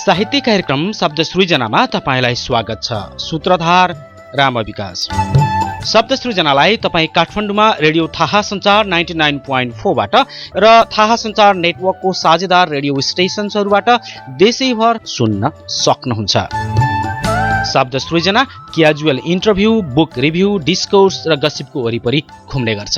साहित्य कार्यक्रम शब्द सृजनामा तपाईलाई स्वागत छ। सूत्रधार रामविकास। शब्द सृजनालाई तपाईँ काठमाडौँमा रेडियो थाहा सञ्चार 99.4 बाट र थाहा सञ्चार नेटवर्कको साझेदार रेडियो स्टेशनहरूबाट देशैभर सुन्न सक्नुहुन्छ। शब्द सृजना casual interview, book review, discourse र गसिपको वरिपरि घुम्ने गर्छ।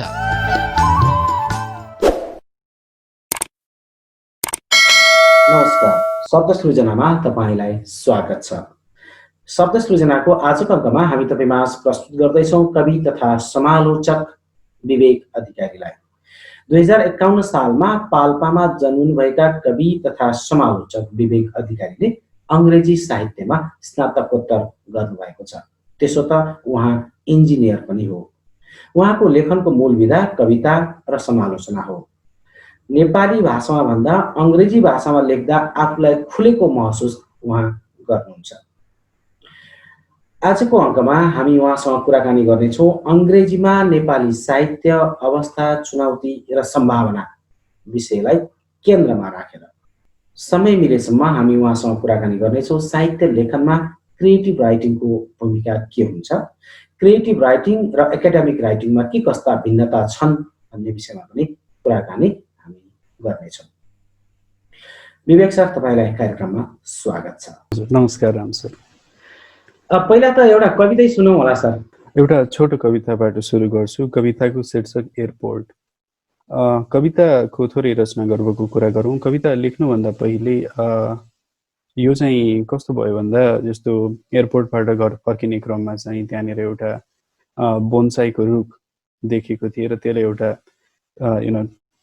नमस्कार, शब्द सृजनामा तपाईलाई स्वागत छ। शब्द सृजनाको आजको अङ्कमा हामी तपाईमाझ प्रस्तुत गर्दैछौँ कवि तथा समालोचक विवेक अधिकारीलाई। 2051 सालमा पाल्पामा जन्मनुभएका कवि तथा समालोचक विवेक अधिकारीले अङ्ग्रेजी साहित्यमा स्नातकोत्तर गर्नुभएको छ। त्यसो त उहाँ इन्जिनियर पनि हो। उहाँको लेखनको मूल विधा कविता र समालोचना हो। नेपाली भाषामा भन्दा अङ्ग्रेजी भाषामा लेख्दा आफूलाई खुलेको महसुस उहाँ गर्नुहुन्छ। आजको अङ्कमा हामी उहाँसँग कुराकानी गर्नेछौँ अङ्ग्रेजीमा नेपाली साहित्य अवस्था, चुनौती र सम्भावना विषयलाई केन्द्रमा राखेर। समय मिलेसम्म हामी उहाँसँग कुराकानी गर्नेछौँ साहित्य लेखनमा क्रिएटिभ राइटिङको भूमिका के हुन्छ, क्रिएटिभ राइटिङ र एकाडेमिक राइटिङमा के कस्ता भिन्नता छन् भन्ने विषयमा पनि कुराकानी हामी गर्नेछौँ। विवेक सर, तपाईँलाई कार्यक्रममा स्वागत छ। नमस्कार राम सर। पहिला त एउटा कवितै सुनौँ होला सर। एउटा छोटो कविताबाट सुरु गर्छु। कविताको शीर्षक एयरपोर्ट। कविताको थोरै रचना गर्वको कुरा गरौँ। कविता लेख्नुभन्दा पहिले यो चाहिँ कस्तो भयो भन्दा, जस्तो एयरपोर्टबाट घर फर्किने क्रममा चाहिँ त्यहाँनिर एउटा बोन्साईको रुख देखेको थिएँ र त्यसले एउटा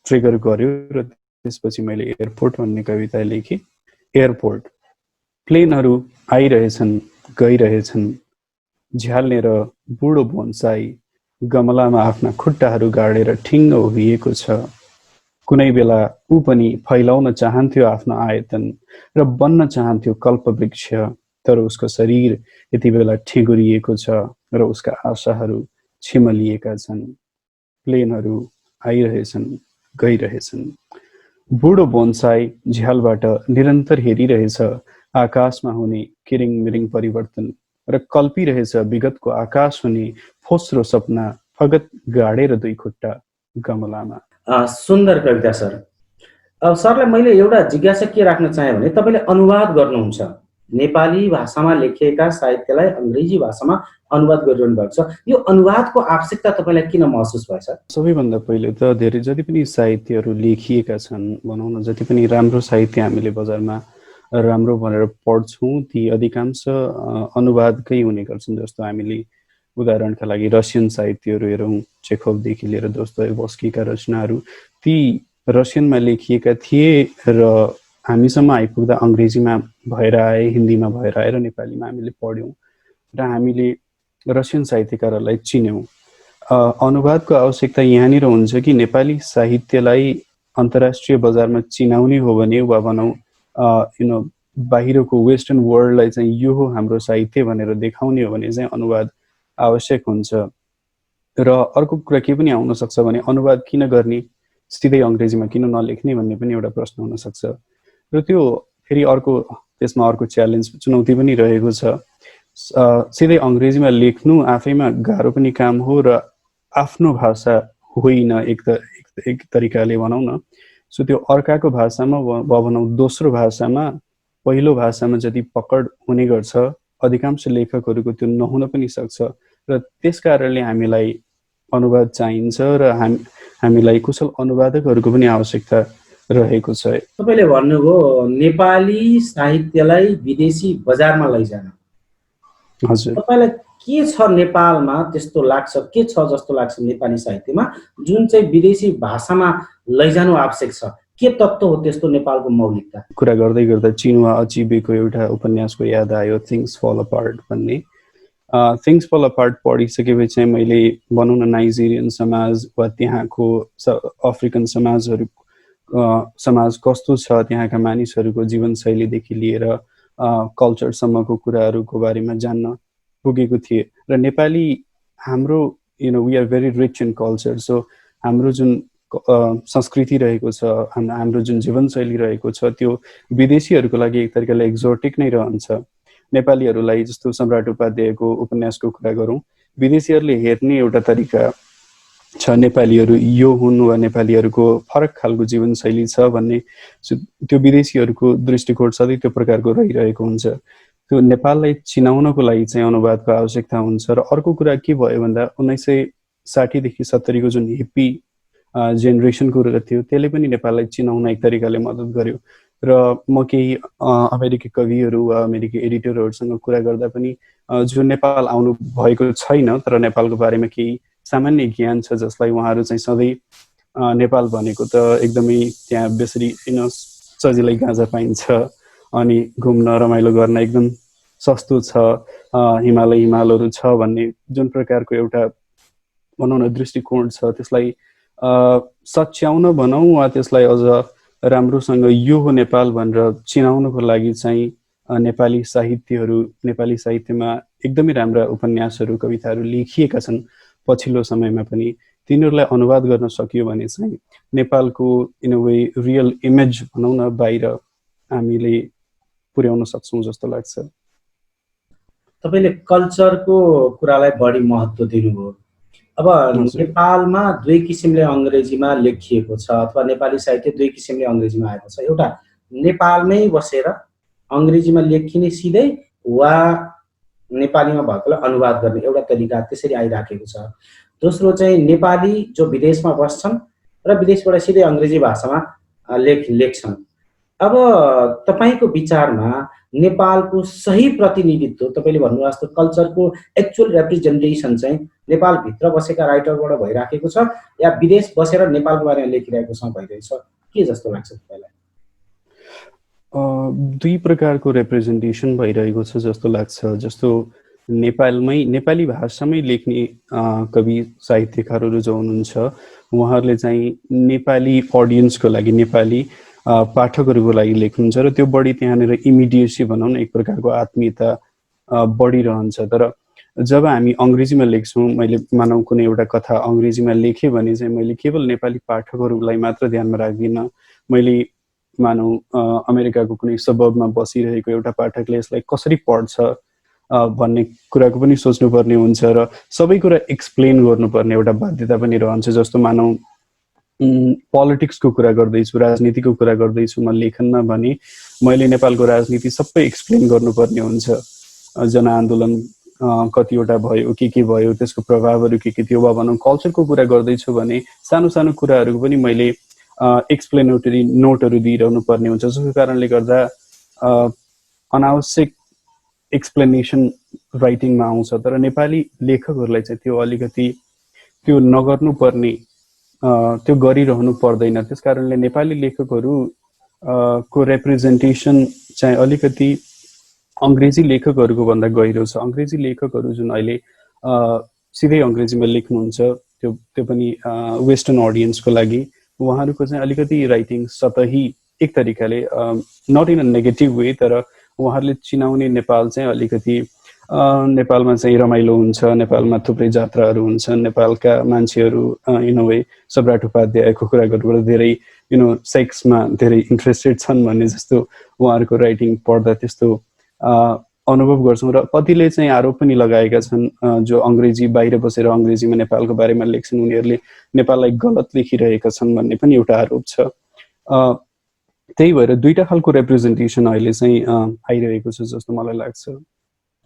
ट्रिगर गर्यो र त्यसपछि मैले एयरपोर्ट भन्ने कविता लेखेँ। एयरपोर्ट। प्लेनहरू आइरहेछन्, गइरहेछन्, झ्याल्नेर बुढो बोन्साई गमलामा आफ्ना खुट्टाहरू गाडेर ठिङ्ग उभिएको छ। कुनै बेला ऊ पनि फैलाउन चाहन्थ्यो आफ्नो आयतन र बन्न चाहन्थ्यो कल्पवृक्ष, तर उसको शरीर यति बेला ठेगुरिएको छ र उसका आशाहरू छिमलिएका छन्। प्लेनहरू आइरहेछन्, गइरहेछन्। बुढो बोन्साई झ्यालबाट निरन्तर हेरिरहेछ आकाशमा हुने किरिङ मिरिङ परिवर्तन र कल्पिरहेछ विगतको आकाश हुने फोस्रो सपना फगत गाडेर दुई खुट्टा गमलामा। सुन्दर कविता सर। अब सरलाई मैले एउटा जिज्ञासा के राख्न चाहेँ भने, तपाईँले अनुवाद गर्नुहुन्छ, नेपाली भाषामा लेखिएका साहित्यलाई अङ्ग्रेजी भाषामा अनुवाद गरिरहनु भएको छ। यो अनुवादको आवश्यकता तपाईँलाई किन महसुस भएछ? सबैभन्दा पहिले त धेरै जति पनि साहित्यहरू लेखिएका छन्, भनौँ न, जति पनि राम्रो साहित्य हामीले बजारमा राम्रो भनेर पढ्छौँ ती अधिकांश अनुवादकै हुने गर्छन्। जस्तो हामीले उदाहरणका लागि रसियन साहित्यहरू हेरौँ, चेखोभदेखि लिएर दोस्तोयेभस्कीका रचनाहरू, ती रसियनमा लेखिएका थिए र हामीसम्म आइपुग्दा अङ्ग्रेजीमा भएर आए, हिन्दीमा भएर आए र नेपालीमा हामीले पढ्यौँ र हामीले रसियन साहित्यकारहरूलाई चिन्यौँ। अनुवादको आवश्यकता यहाँनिर हुन्छ कि नेपाली साहित्यलाई अन्तर्राष्ट्रिय बजारमा चिनाउने हो भने, वा भनौँ बाहिरको वेस्टर्न वर्ल्डलाई चाहिँ यो हो हाम्रो साहित्य भनेर देखाउने हो भने चाहिँ अनुवाद आवश्यक हुन्छ। र अर्को कुरा के पनि आउन सक्छ भने, अनुवाद किन गर्ने, सिधै अङ्ग्रेजीमा किन नलेख्ने भन्ने पनि एउटा प्रश्न हुनसक्छ। र त्यो फेरि त्यसमा अर्को च्यालेन्ज, चुनौती पनि रहेको छ। सिधै अङ्ग्रेजीमा लेख्नु आफैमा गाह्रो पनि काम हो र आफ्नो भाषा होइन एक तरिकाले भनौँ न। सो त्यो अर्काको भाषामा वा भनौँ दोस्रो भाषामा, पहिलो भाषामा जति पकड हुने गर्छ, अधिकांश लेखकहरूको त्यो नहुन पनि सक्छ र त्यस कारणले हामीलाई अनुवाद चाहिन्छ र हामीलाई कुशल अनुवादकहरूको पनि आवश्यकता रहेको छ। तपाईँले भन्नुभयो नेपाली साहित्यलाई विदेशी बजारमा लैजान। हजुर, तपाईँलाई के छ नेपालमा त्यस्तो लाग्छ, के छ जस्तो लाग्छ नेपाली साहित्यमा जुन चाहिँ विदेशी भाषामा लैजानु आवश्यक छ? के तत्त्व हो त्यस्तो नेपालको मौलिकता? कुरा गर्दै गर्दा चिनुवा अचिबेको एउटा उपन्यासको याद आयो, थिङ्स फल अपार्ट भन्ने। थिङ्स फल अपार्ट पढिसकेपछि चाहिँ मैले भनौँ न नाइजेरियन समाज वा त्यहाँको अफ्रिकन समाज कस्तो छ, त्यहाँका मानिसहरूको जीवनशैलीदेखि लिएर कल्चरसम्मको कुराहरूको बारेमा जान्न पुगेको थिएँ। र नेपाली हाम्रो we are very rich in culture. So हाम्रो जुन संस्कृति रहेको छ, हाम्रो जुन जीवनशैली रहेको छ त्यो विदेशीहरूको लागि एक तरिकाले एक्जोटिक नै रहन्छ। नेपालीहरूलाई जस्तो सम्राट उपाध्यायको उपन्यासको कुरा गरौँ, विदेशीहरूले हेर्ने एउटा तरिका छ नेपालीहरू यो हुन् वा नेपालीहरूको फरक खालको जीवनशैली छ भन्ने त्यो विदेशीहरूको दृष्टिकोण सधैँ त्यो प्रकारको रहिरहेको हुन्छ। त्यो नेपाललाई चिनाउनको लागि चाहिँ अनुवादको आवश्यकता हुन्छ। र अर्को कुरा के भयो भन्दा 1960 देखि 70 को जुन हिप्पी जेनेरेसनको कुरा थियो त्यसले पनि नेपाललाई चिनाउन एक तरिकाले मद्दत गर्यो। र म केही अमेरिकी कविहरू वा अमेरिकी एडिटरहरूसँग कुरा गर्दा पनि जो नेपाल आउनु भएको छैन तर नेपालको बारेमा केही सामान्य ज्ञान छ जसलाई उहाँहरू चाहिँ सधैँ नेपाल भनेको त एकदमै त्यहाँ बेसरी सजिलै गाँजा पाइन्छ अनि घुम्न रमाइलो गर्न एकदम सस्तो छ, हिमालहरू छ भन्ने जुन प्रकारको एउटा भनौँ न दृष्टिकोण छ त्यसलाई सच्याउन भनौँ वा त्यसलाई अझ राम्रोसँग यो हो नेपाल भनेर चिनाउनको लागि चाहिँ नेपाली साहित्यमा एकदमै राम्रा उपन्यासहरू कविताहरू लेखिएका छन्। पछिल्लो समयमा पनि तिनीहरूलाई अनुवाद गर्न सकियो भने चाहिँ नेपालको in a way real image भनौँ न बाहिर हामीले पुर्याउन सक्छौँ जस्तो लाग्छ। तपाईँले कल्चरको कुरालाई बढी महत्त्व दिनुभयो। अब नेपालमा दुई किसिमले अङ्ग्रेजीमा लेखिएको छ अथवा नेपाली साहित्य दुई किसिमले अङ्ग्रेजीमा आएको छ। एउटा नेपालमै बसेर अङ्ग्रेजीमा लेखिने सिधै वा नेपालीमा भएकोलाई अनुवाद गर्ने एउटा तरिका त्यसरी आइराखेको छ। दोस्रो चाहिँ नेपाली जो विदेशमा बस्छन् र विदेशबाट सिधै अङ्ग्रेजी भाषामा लेख्छन्। अब तपाईँको विचारमा नेपालको सही प्रतिनिधित्व तपाईँले भन्नुभएको जस्तो कल्चरको एक्चुअल रिप्रेजेन्टेसन चाहिँ नेपालभित्र बसेका राइटरबाट भइराखेको छ या विदेश बसेर नेपालको बारेमा लेखिरहेको छ भइरहेछ के जस्तो लाग्छ तपाईँलाई? दुई प्रकारको रिप्रेजेन्टेसन भइरहेको छ जस्तो लाग्छ। जस्तो नेपालमै नेपाली भाषामै लेख्ने कवि साहित्यकारहरू जो हुनुहुन्छ उहाँहरूले चाहिँ नेपाली अडियन्सको लागि नेपाली पाठकहरूको लागि लेख्नुहुन्छ र त्यो बढी त्यहाँनिर इमिडिएसी भनौँ न एक प्रकारको आत्मीयता बढिरहन्छ। तर जब हामी अङ्ग्रेजीमा लेख्छौँ, मैले मानौँ कुनै एउटा कथा अङ्ग्रेजीमा लेखेँ भने चाहिँ मैले केवल नेपाली पाठकहरूलाई मात्र ध्यानमा राख्दिनँ। मैले मानौँ अमेरिकाको कुनै सबबमा बसिरहेको एउटा पाठकले यसलाई कसरी पढ्छ भन्ने कुराको पनि सोच्नुपर्ने हुन्छ र सबै कुरा एक्सप्लेन गर्नुपर्ने एउटा बाध्यता पनि रहन्छ। जस्तो मानौँ पोलिटिक्सको कुरा गर्दैछु, राजनीतिको कुरा गर्दैछु म लेखनमा भने मैले नेपालको राजनीति सबै एक्सप्लेन गर्नुपर्ने हुन्छ। जनआन्दोलन कतिवटा भयो, के भयो, त्यसको प्रभावहरू के थियो, वा भनौँ कल्चरको कुरा गर्दैछु भने सानो सानो कुराहरूको पनि मैले एक्सप्लेनेटरी नोटहरू दिइरहनु पर्ने हुन्छ। जसको कारणले गर्दा अनावश्यक एक्सप्लेनेसन राइटिङमा आउँछ। तर नेपाली लेखकहरूलाई चाहिँ त्यो अलिकति त्यो नगर्नुपर्ने, त्यो गरिरहनु पर्दैन। त्यस कारणले नेपाली लेखकहरू को रिप्रेजेन्टेसन चाहिँ अलिकति अङ्ग्रेजी लेखकहरूको भन्दा गहिरो छ। अङ्ग्रेजी लेखकहरू जुन अहिले सिधै अङ्ग्रेजीमा लेख्नुहुन्छ त्यो पनि वेस्टर्न अडियन्सको लागि उहाँहरूको चाहिँ अलिकति राइटिङ सतही एक तरिकाले not in a negative way, तर उहाँहरूले चिनाउने नेपाल चाहिँ अलिकति नेपालमा चाहिँ रमाइलो हुन्छ, नेपालमा थुप्रै जात्राहरू हुन्छन्, नेपालका मान्छेहरू इन अ वे सम्राट उपाध्यायको कुरा गर्नुपर्दा धेरै सेक्समा धेरै इन्ट्रेस्टेड छन् भन्ने जस्तो उहाँहरूको राइटिङ पढ्दा त्यस्तो अनुभव गर्छौँ। र कतिले चाहिँ आरोप पनि लगाएका छन् जो अङ्ग्रेजी बाहिर बसेर अङ्ग्रेजीमा नेपालको बारेमा लेख्छन् उनीहरूले नेपाललाई गलत लेखिरहेका छन् भन्ने पनि एउटा आरोप छ। त्यही भएर दुईटा खालको रिप्रेजेन्टेसन अहिले चाहिँ आइरहेको छ जस्तो मलाई लाग्छ।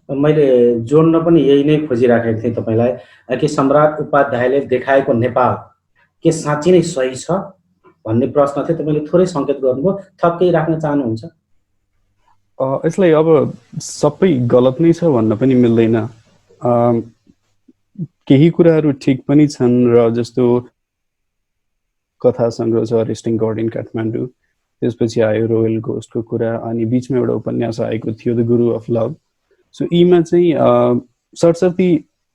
मैले जोड्न पनि यही नै खोजिराखेको थिएँ तपाईँलाई कि सम्राट उपाध्यायले देखाएको नेपाल के साँच्चै नै सही छ भन्ने प्रश्न थियो। तपाईँले थोरै सङ्केत गर्नुभयो, थप केही राख्न चाहनुहुन्छ? यसलाई अब सबै गलत नै छ भन्न पनि मिल्दैन। केही कुराहरू ठिक पनि छन् र जस्तो कथा सङ्ग्रह छ रेस्टिङ गड इन काठमाडौँ, त्यसपछि आयो रोयल घोस्टको कुरा, अनि बिचमा एउटा उपन्यास आएको थियो the Guru of love. So यीमा चाहिँ सरसर्ती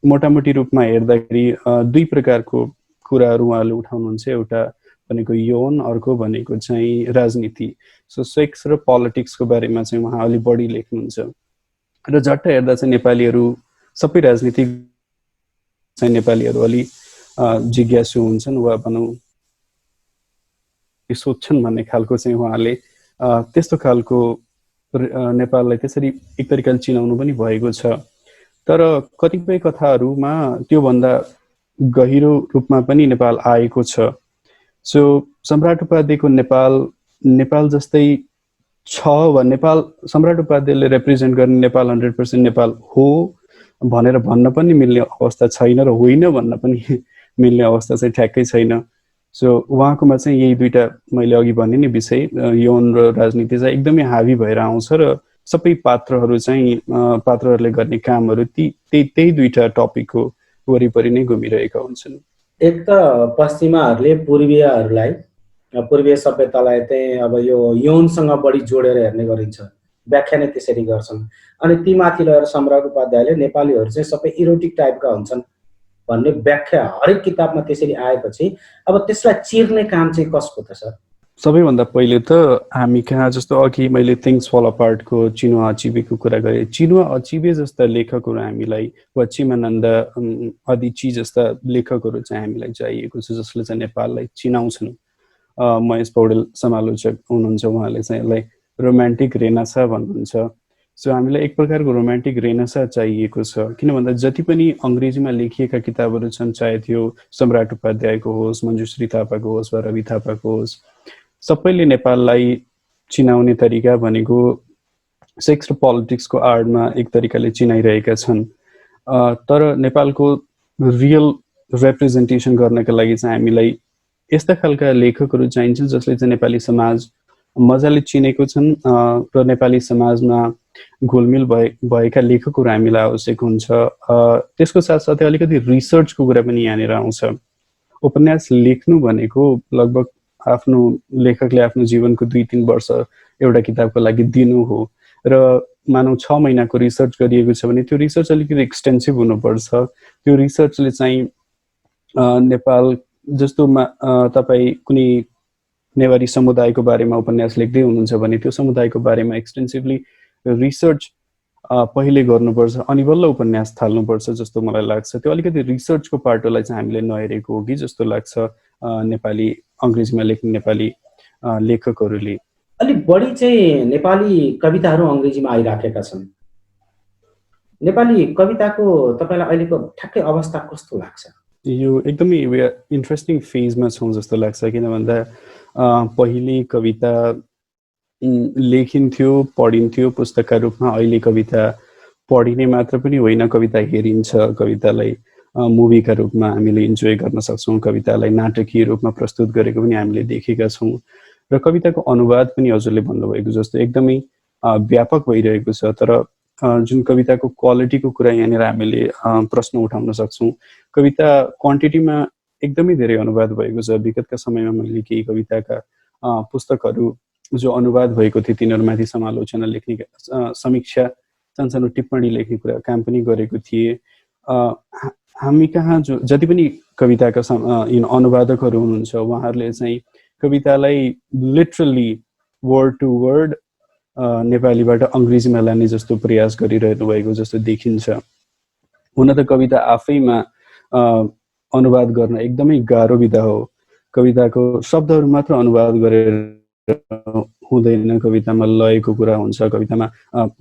मोटामोटी रूपमा हेर्दाखेरि दुई प्रकारको कुराहरू उहाँले उठाउनुहुन्छ। एउटा भनेको यौन, अर्को भनेको चाहिँ राजनीति। सो सेक्स र पोलिटिक्सको बारेमा चाहिँ उहाँ अलि बढी लेख्नुहुन्छ। र झट्ट हेर्दा चाहिँ नेपालीहरू सबै राजनीतिक चाहिँ नेपालीहरू अलि जिज्ञासु हुन्छन् वा भनौँ सोध्छन् भन्ने खालको चाहिँ उहाँले त्यस्तो खालको नेपाललाई त्यसरी एक तरिकाले चिनाउनु पनि भएको छ। तर कतिपय कथाहरूमा त्योभन्दा गहिरो रूपमा पनि नेपाल आएको छ। सो सम्राट उपाध्यायको नेपाल जस्तै छ वा नेपाल सम्राट उपाध्यायले रिप्रेजेन्ट गर्ने नेपाल 100% नेपाल हो भनेर भन्न पनि मिल्ने अवस्था छैन र होइन भन्न पनि मिल्ने अवस्था चाहिँ ठ्याक्कै छैन। सो उहाँकोमा चाहिँ यही दुईटा मैले अघि भने नि विषय यौन र राजनीति चाहिँ एकदमै हावी भएर आउँछ र सबै पात्रहरू चाहिँ पात्रहरूले गर्ने कामहरू त्यही दुईटा टपिकको वरिपरि नै घुमिरहेका हुन्छन्। एक त पश्चिमाहरूले पूर्वीय सभ्यतालाई चाहिँ अब यो यौनसँग बढी जोडेर हेर्ने गरिन्छ, व्याख्या नै त्यसरी गर्छन्। अनि ती माथि लगेर सम्राट उपाध्यायले नेपालीहरू चाहिँ सबै इरोटिक टाइपका हुन्छन् भन्ने व्याख्या हरेक किताबमा त्यसरी आएपछि अब त्यसलाई चिर्ने काम चाहिँ कसको त सर? सबैभन्दा पहिले त हामी कहाँ जस्तो अघि मैले थिङ्स फल अपार्टको चिनुवा अचिबेको कुरा गरेँ, चिनुवा अचिबे जस्ता लेखकहरू हामीलाई वा चिमानन्द अदिची जस्ता लेखकहरू चाहिँ हामीलाई चाहिएको छ जसले चाहिँ नेपाललाई चिनाउँछन्। महेश पौडेल समालोचक हुनुहुन्छ, उहाँले चाहिँ यसलाई रोमान्टिक रेनेसा भन्नुहुन्छ। सो हामीलाई एक प्रकारको रोमान्टिक रेनेसा चाहिएको छ, किन भन्दा जति पनि अङ्ग्रेजीमा लेखिएका किताबहरू छन्, चाहे त्यो सम्राट उपाध्यायको होस्, मञ्जुश्री थापाको होस् वा रवि थापाको होस्, सबैले नेपाललाई चिनाउने तरिका भनेको सेक्स र पोलिटिक्सको आडमा एक तरिकाले चिनाइरहेका छन्। तर नेपालको रियल रिप्रेजेन्टेसन गर्नका लागि चाहिँ हामीलाई यस्ता खालका लेखकहरू चाहिन्छन् जसले चाहिँ नेपाली समाज मजाले चिनेको छन् र नेपाली समाजमा घुलमिल भएका लेखकहरू हामीलाई आवश्यक हुन्छ। त्यसको साथसाथै अलिकति रिसर्चको कुरा पनि यहाँनिर आउँछ। उपन्यास लेख्नु भनेको लगभग आफ्नो लेखकले आफ्नो जीवनको 2-3 वर्ष एउटा किताबको लागि दिनु हो र मानौ 6 महिनाको रिसर्च गरिएको छ भने त्यो रिसर्च अलिकति एक्सटेन्सिभ हुनुपर्छ। त्यो रिसर्चले चाहिँ नेपाल जस्तोमा तपाईँ कुनै नेवारी समुदायको बारेमा उपन्यास लेख्दै हुनुहुन्छ भने त्यो समुदायको बारेमा एक्सटेन्सिभली रिसर्च पहिले गर्नुपर्छ अनि बल्ल उपन्यास थाल्नुपर्छ जस्तो मलाई लाग्छ। त्यो अलिकति रिसर्चको पाटोलाई चाहिँ हामीले नहेरेको हो कि जस्तो लाग्छ नेपाली अङ्ग्रेजीमा लेख्ने नेपाली लेखकहरूले। अलिक बढी चाहिँ नेपाली कविताहरू अङ्ग्रेजीमा आइराखेका छन्। नेपाली कविताको तपाईँलाई अहिलेको ठ्याक्कै अवस्था कस्तो लाग्छ? यो एकदमै इन्ट्रेस्टिङ फेजमा छौँ जस्तो लाग्छ, किन भन्दा पहिले कविता लेखिन्थ्यो, पढिन्थ्यो पुस्तकका रूपमा। अहिले कविता पढिने मात्र पनि होइन, कविता हेरिन्छ, कवितालाई मुभीका रूपमा हामीले इन्जोय गर्न सक्छौँ, कवितालाई नाटकीय रूपमा प्रस्तुत गरेको पनि हामीले देखेका छौँ र कविताको अनुवाद पनि हजुरले भन्नुभएको जस्तो एकदमै व्यापक भइरहेको छ। तर जुन कविताको क्वालिटीको कुरा यहाँनिर हामीले प्रश्न उठाउन सक्छौँ, कविता क्वान्टिटीमा एकदमै धेरै अनुवाद भएको छ। विगतका समयमा मैले केही कविताका पुस्तकहरू जो अनुवाद भएको थियो तिनीहरूमाथि समालोचना लेख्ने, समीक्षा, सानसानो टिप्पणी लेख्ने कुरा काम पनि गरेको थिएँ। हामी कहाँ जो जति पनि कविताका अनुवादकहरू हुनुहुन्छ उहाँहरूले चाहिँ कवितालाई लिटरली वर्ड टु वर्ड नेपालीबाट अङ्ग्रेजीमा लाने जस्तो प्रयास गरिरहनु भएको जस्तो देखिन्छ। हुन त कविता आफैमा अनुवाद गर्न एकदमै गाह्रो विधा हो। कविताको शब्दहरू मात्र अनुवाद गरेर हुँदैन, कवितामा लयको कुरा हुन्छ, कवितामा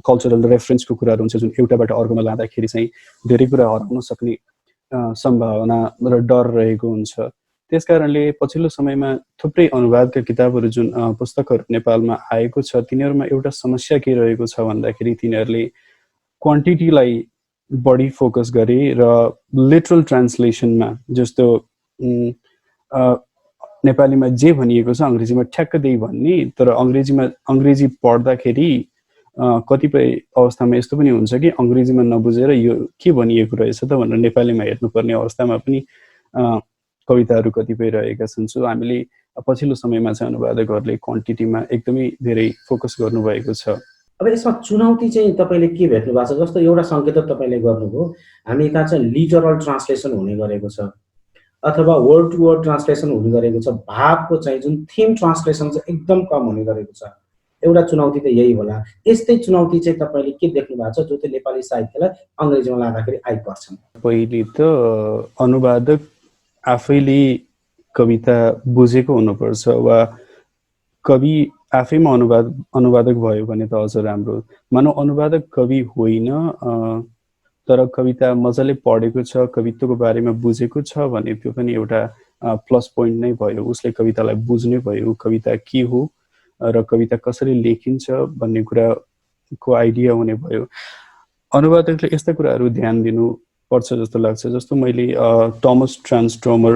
कल्चरल रेफरेन्सको कुराहरू हुन्छ जुन एउटाबाट अर्कोमा लाँदाखेरि चाहिँ धेरै कुरा हराउन सक्ने सम्भावना र डर रहेको हुन्छ। त्यसकारणले पछिल्लो समयमा थुप्रै अनुवादका किताबहरू जुन पुस्तकहरू नेपालमा आएको छ तिनीहरूमा एउटा समस्या के रहेको छ भन्दाखेरि तिनीहरूले क्वान्टिटीलाई बढी फोकस गरे र लिटरल ट्रान्सलेसनमा जस्तो नेपालीमा जे भनिएको छ अङ्ग्रेजीमा ठ्याक्क त्यही भन्ने, तर अङ्ग्रेजी पढ्दाखेरि कतिपय अवस्थामा यस्तो पनि हुन्छ कि अङ्ग्रेजीमा नबुझेर यो के भनिएको रहेछ त भनेर नेपालीमा हेर्नुपर्ने अवस्थामा पनि कविताहरू कतिपय रहेका छन्। सो हामीले पछिल्लो समयमा चाहिँ अनुवादकहरूले क्वान्टिटीमा एकदमै धेरै फोकस गर्नुभएको छ। अब यसमा चुनौती चाहिँ तपाईँले के भेट्नु भएको छ? जस्तो एउटा सङ्केत तपाईँले गर्नुभयो, हामी कहाँ चाहिँ लिटरल ट्रान्सलेसन हुने गरेको छ अथवा वर्ड टु वर्ड ट्रान्सलेसन हुने गरेको छ, भावको चाहिँ जुन थिम ट्रान्सलेसन चाहिँ एकदम कम हुने गरेको छ। एउटा चुनौती त यही होला। यस्तै चुनौती चाहिँ तपाईँले के देख्नु भएको छ जो चाहिँ नेपाली साहित्यलाई अङ्ग्रेजीमा लाँदाखेरि आइपर्छन्? पहिले त अनुवादक आफैले कविता बुझेको हुनुपर्छ वा कवि आफैमा अनुवादक भयो भने त अझ राम्रो। मानव अनुवादक कवि होइन, तर कविता मजाले पढेको छ, कवित्वको बारेमा बुझेको छ भने त्यो पनि एउटा प्लस पोइन्ट नै भयो। उसले कवितालाई बुझ्ने भयो, कविता के हो र कविता कसरी लेखिन्छ भन्ने कुराको आइडिया हुने भयो। अनुवादकले यस्ता कुराहरू ध्यान दिनुपर्छ जस्तो लाग्छ। जस्तो मैले टमस ट्रान्सट्रोमर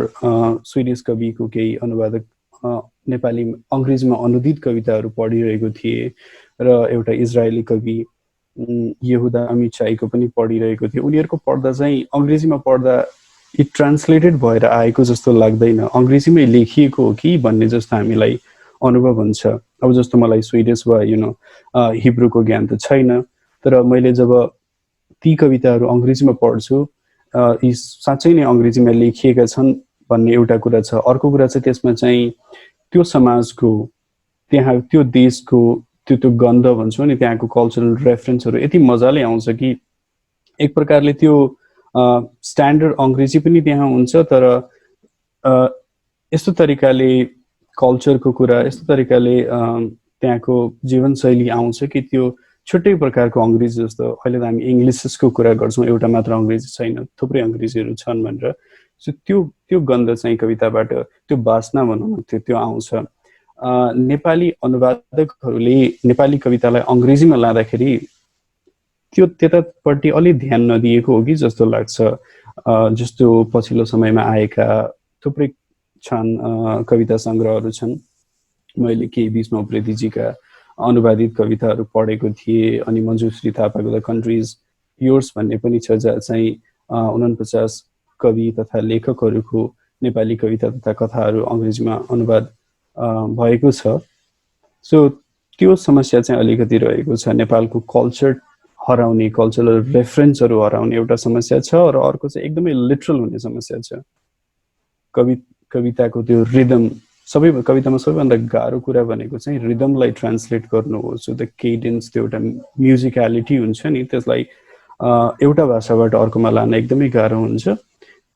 स्विडिस कविको केही अनुवादक नेपाली अङ्ग्रेजीमा अनुदित कविताहरू पढिरहेको थिएँ र एउटा इजरायली कवि यहुदा अमिचाईको पनि पढिरहेको थिएँ। उनीहरूको पढ्दा चाहिँ अङ्ग्रेजीमा पढ्दा ट्रान्सलेटेड भएर आएको जस्तो लाग्दैन, अङ्ग्रेजीमै लेखिएको हो कि भन्ने जस्तो हामीलाई अनुभव हुन्छ। अब जस्तो मलाई स्विडिस वा हिब्रूको ज्ञान त छैन, तर मैले जब ती कविताहरू अङ्ग्रेजीमा पढ्छु, यी साँच्चै नै अङ्ग्रेजीमा लेखिएका छन् भन्ने एउटा कुरा छ। अर्को कुरा चाहिँ त्यसमा चाहिँ त्यो समाजको, त्यहाँ त्यो देशको त्यो गन्ध भन्छौँ नि, त्यहाँको कल्चरल रेफरेन्सहरू यति मजाले आउँछ कि एक प्रकारले त्यो स्ट्यान्डर्ड अङ्ग्रेजी पनि त्यहाँ हुन्छ, तर यस्तो तरिकाले कल्चरको कुरा, यस्तो तरिकाले त्यहाँको जीवनशैली आउँछ कि त्यो छुट्टै प्रकारको अङ्ग्रेजी जस्तो। अहिले त हामी इङ्ग्लिसको कुरा गर्छौँ, एउटा मात्र अङ्ग्रेजी छैन, थुप्रै अङ्ग्रेजीहरू छन् भनेर। सो त्यो गन्ध चाहिँ कविताबाट, त्यो वासना भनौँ न, त्यो आउँछ। नेपाली अनुवादकहरूले नेपाली कवितालाई अङ्ग्रेजीमा लाँदाखेरि त्यो त्यतापट्टि अलि ध्यान नदिएको हो कि जस्तो लाग्छ। जस्तो पछिल्लो समयमा आएका थुप्रै छन् कविता सङ्ग्रहहरू छन्। मैले केही बिचमा उप्रेतीजीका अनुवादित कविताहरू पढेको थिएँ, अनि मञ्जुश्री थापाको द कन्ट्रिज योर्स भन्ने पनि छ, जहाँ चाहिँ 49 कवि तथा लेखकहरूको नेपाली कविता तथा कथाहरू अङ्ग्रेजीमा अनुवाद भएको छ। सो त्यो समस्या चाहिँ अलिकति रहेको छ। नेपालको कल्चर हराउने, कल्चरल रेफरेन्सहरू हराउने एउटा समस्या छ, र अर्को चाहिँ एकदमै लिटरल हुने समस्या छ। कविताको त्यो रिदम, कवितामा सबैभन्दा गाह्रो कुरा भनेको चाहिँ रिदमलाई ट्रान्सलेट गर्नु हो। सो द केडेन्स, त्यो एउटा म्युजिकलिटी हुन्छ नि, त्यसलाई एउटा भाषाबाट अर्कोमा लान एकदमै गाह्रो हुन्छ।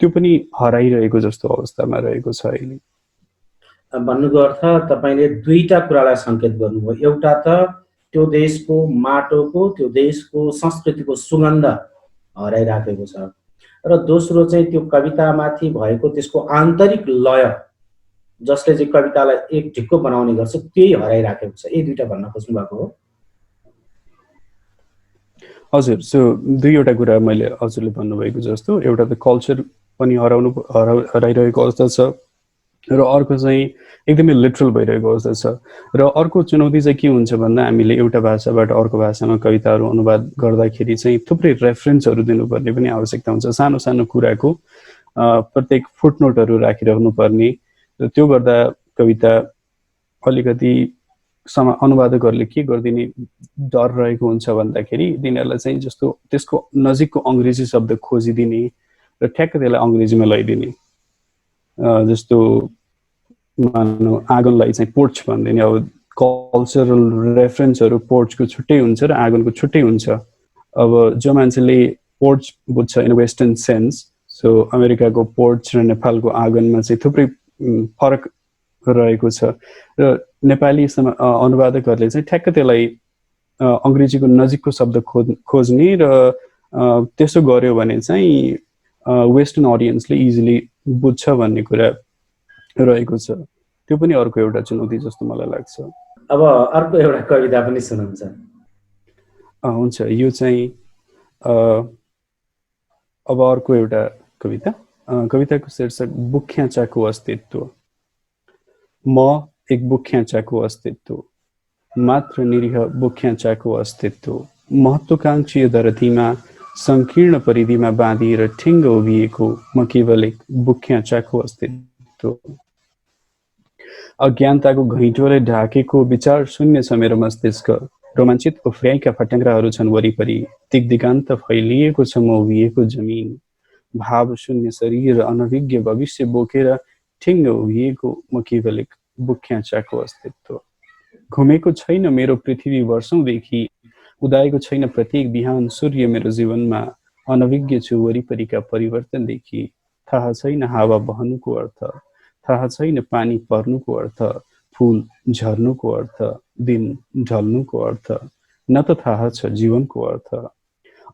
त्यो पनि हराइरहेको जस्तो अवस्थामा रहेको छ अहिले। भन्नुको अर्थ तपाईँले दुईटा कुरालाई सङ्केत गर्नुभयो। एउटा त त्यो देशको माटोको, त्यो देशको संस्कृतिको सुगन्ध हराइराखेको छ, र दोस्रो चाहिँ त्यो कवितामाथि भएको त्यसको आन्तरिक लय, जसले चाहिँ कवितालाई एक ढिक्को बनाउने गर्छ, त्यही हराइराखेको छ। यही दुईटा भन्न खोज्नु भएको हो? हजुर। सो दुईवटा कुरा मैले हजुरले भन्नुभएको जस्तो, एउटा त कल्चर पनि हराइरहेको अवस्था छ, र अर्को चाहिँ एकदमै लिटरल भइरहेको अवस्था छ। र अर्को चुनौती चाहिँ के हुन्छ भन्दा, हामीले एउटा भाषाबाट अर्को भाषामा कविताहरू अनुवाद गर्दाखेरि चाहिँ थुप्रै रेफरेन्सहरू दिनुपर्ने पनि आवश्यकता हुन्छ। सानो सानो कुराको प्रत्येक फुटनोटहरू राखिराख्नु पर्ने, र त्यो गर्दा कविता अलिकति अनुवादकहरूले के गरिदिने डर रहेको हुन्छ भन्दाखेरि, तिनीहरूलाई चाहिँ जस्तो त्यसको नजिकको अङ्ग्रेजी शब्द खोजिदिने र ठ्याक्क त्यसलाई अङ्ग्रेजीमा लगाइदिने। जस्तो मानौ आँगनलाई चाहिँ पोर्च भनिदिने। अब कल्चरल रेफरेन्सहरू पोर्चको छुट्टै हुन्छ र आँगनको छुट्टै हुन्छ। अब जो मान्छेले पोर्च बुझ्छ इन वेस्टर्न सेन्स, सो अमेरिकाको पोर्च र नेपालको आँगनमा चाहिँ थुप्रै फरक रहेको छ, र नेपाली अनुवादकहरूले चाहिँ ठ्याक्क त्यसलाई अङ्ग्रेजीको नजिकको शब्द खोज्ने, र त्यसो गर्यो भने चाहिँ वेस्टर्न अडियन्सले इजिली बुझ्छ भन्ने कुरा रहेको छ। त्यो पनि अर्को एउटा चुनौती जस्तो मलाई लाग्छ। अब अर्को एउटा कविता पनि सुनाउँछ। हुन्छ, यो चाहिँ अब अर्को एउटा कविताको शीर्षक बुख्याचाको अस्तित्व। म एक बुख्याचाको अस्तित्व, मात्र निरीह बुख्याचाको अस्तित्व, महत्त्वाकांक्षी धरतीमा सङ्कीर्ण परिधिमा बाँधिएर ठिङ्ग उभिएको म केवल एक बुख्याचाको अस्तित्व। अज्ञानताको घैँटोले ढाकेको विचार शून्य छ मेरो मस्तिष्क, रोमाञ्चित उफ्र्याएका फट्याङ्ग्राहरू छन् वरिपरि, दिगदिगान्त फैलिएको छ म उभिएको जमिन, भाव शून्य शरीर अनभिज्ञ भविष्य बोकेर ठिङ्ग उभिएको म केवल एक बुख्याचाको अस्तित्व। घुमेको छैन मेरो पृथ्वी वर्षौँदेखि, उदाएको छैन प्रत्येक बिहान सूर्य मेरो जीवनमा, अनभिज्ञ छु वरिपरिका परिवर्तनदेखि, थाहा छैन हावा बहनुको अर्थ, थाहा छैन पानी पर्नुको अर्थ, फूल झर्नुको अर्थ, दिन ढल्नुको अर्थ, न त थाहा छ जीवनको अर्थ।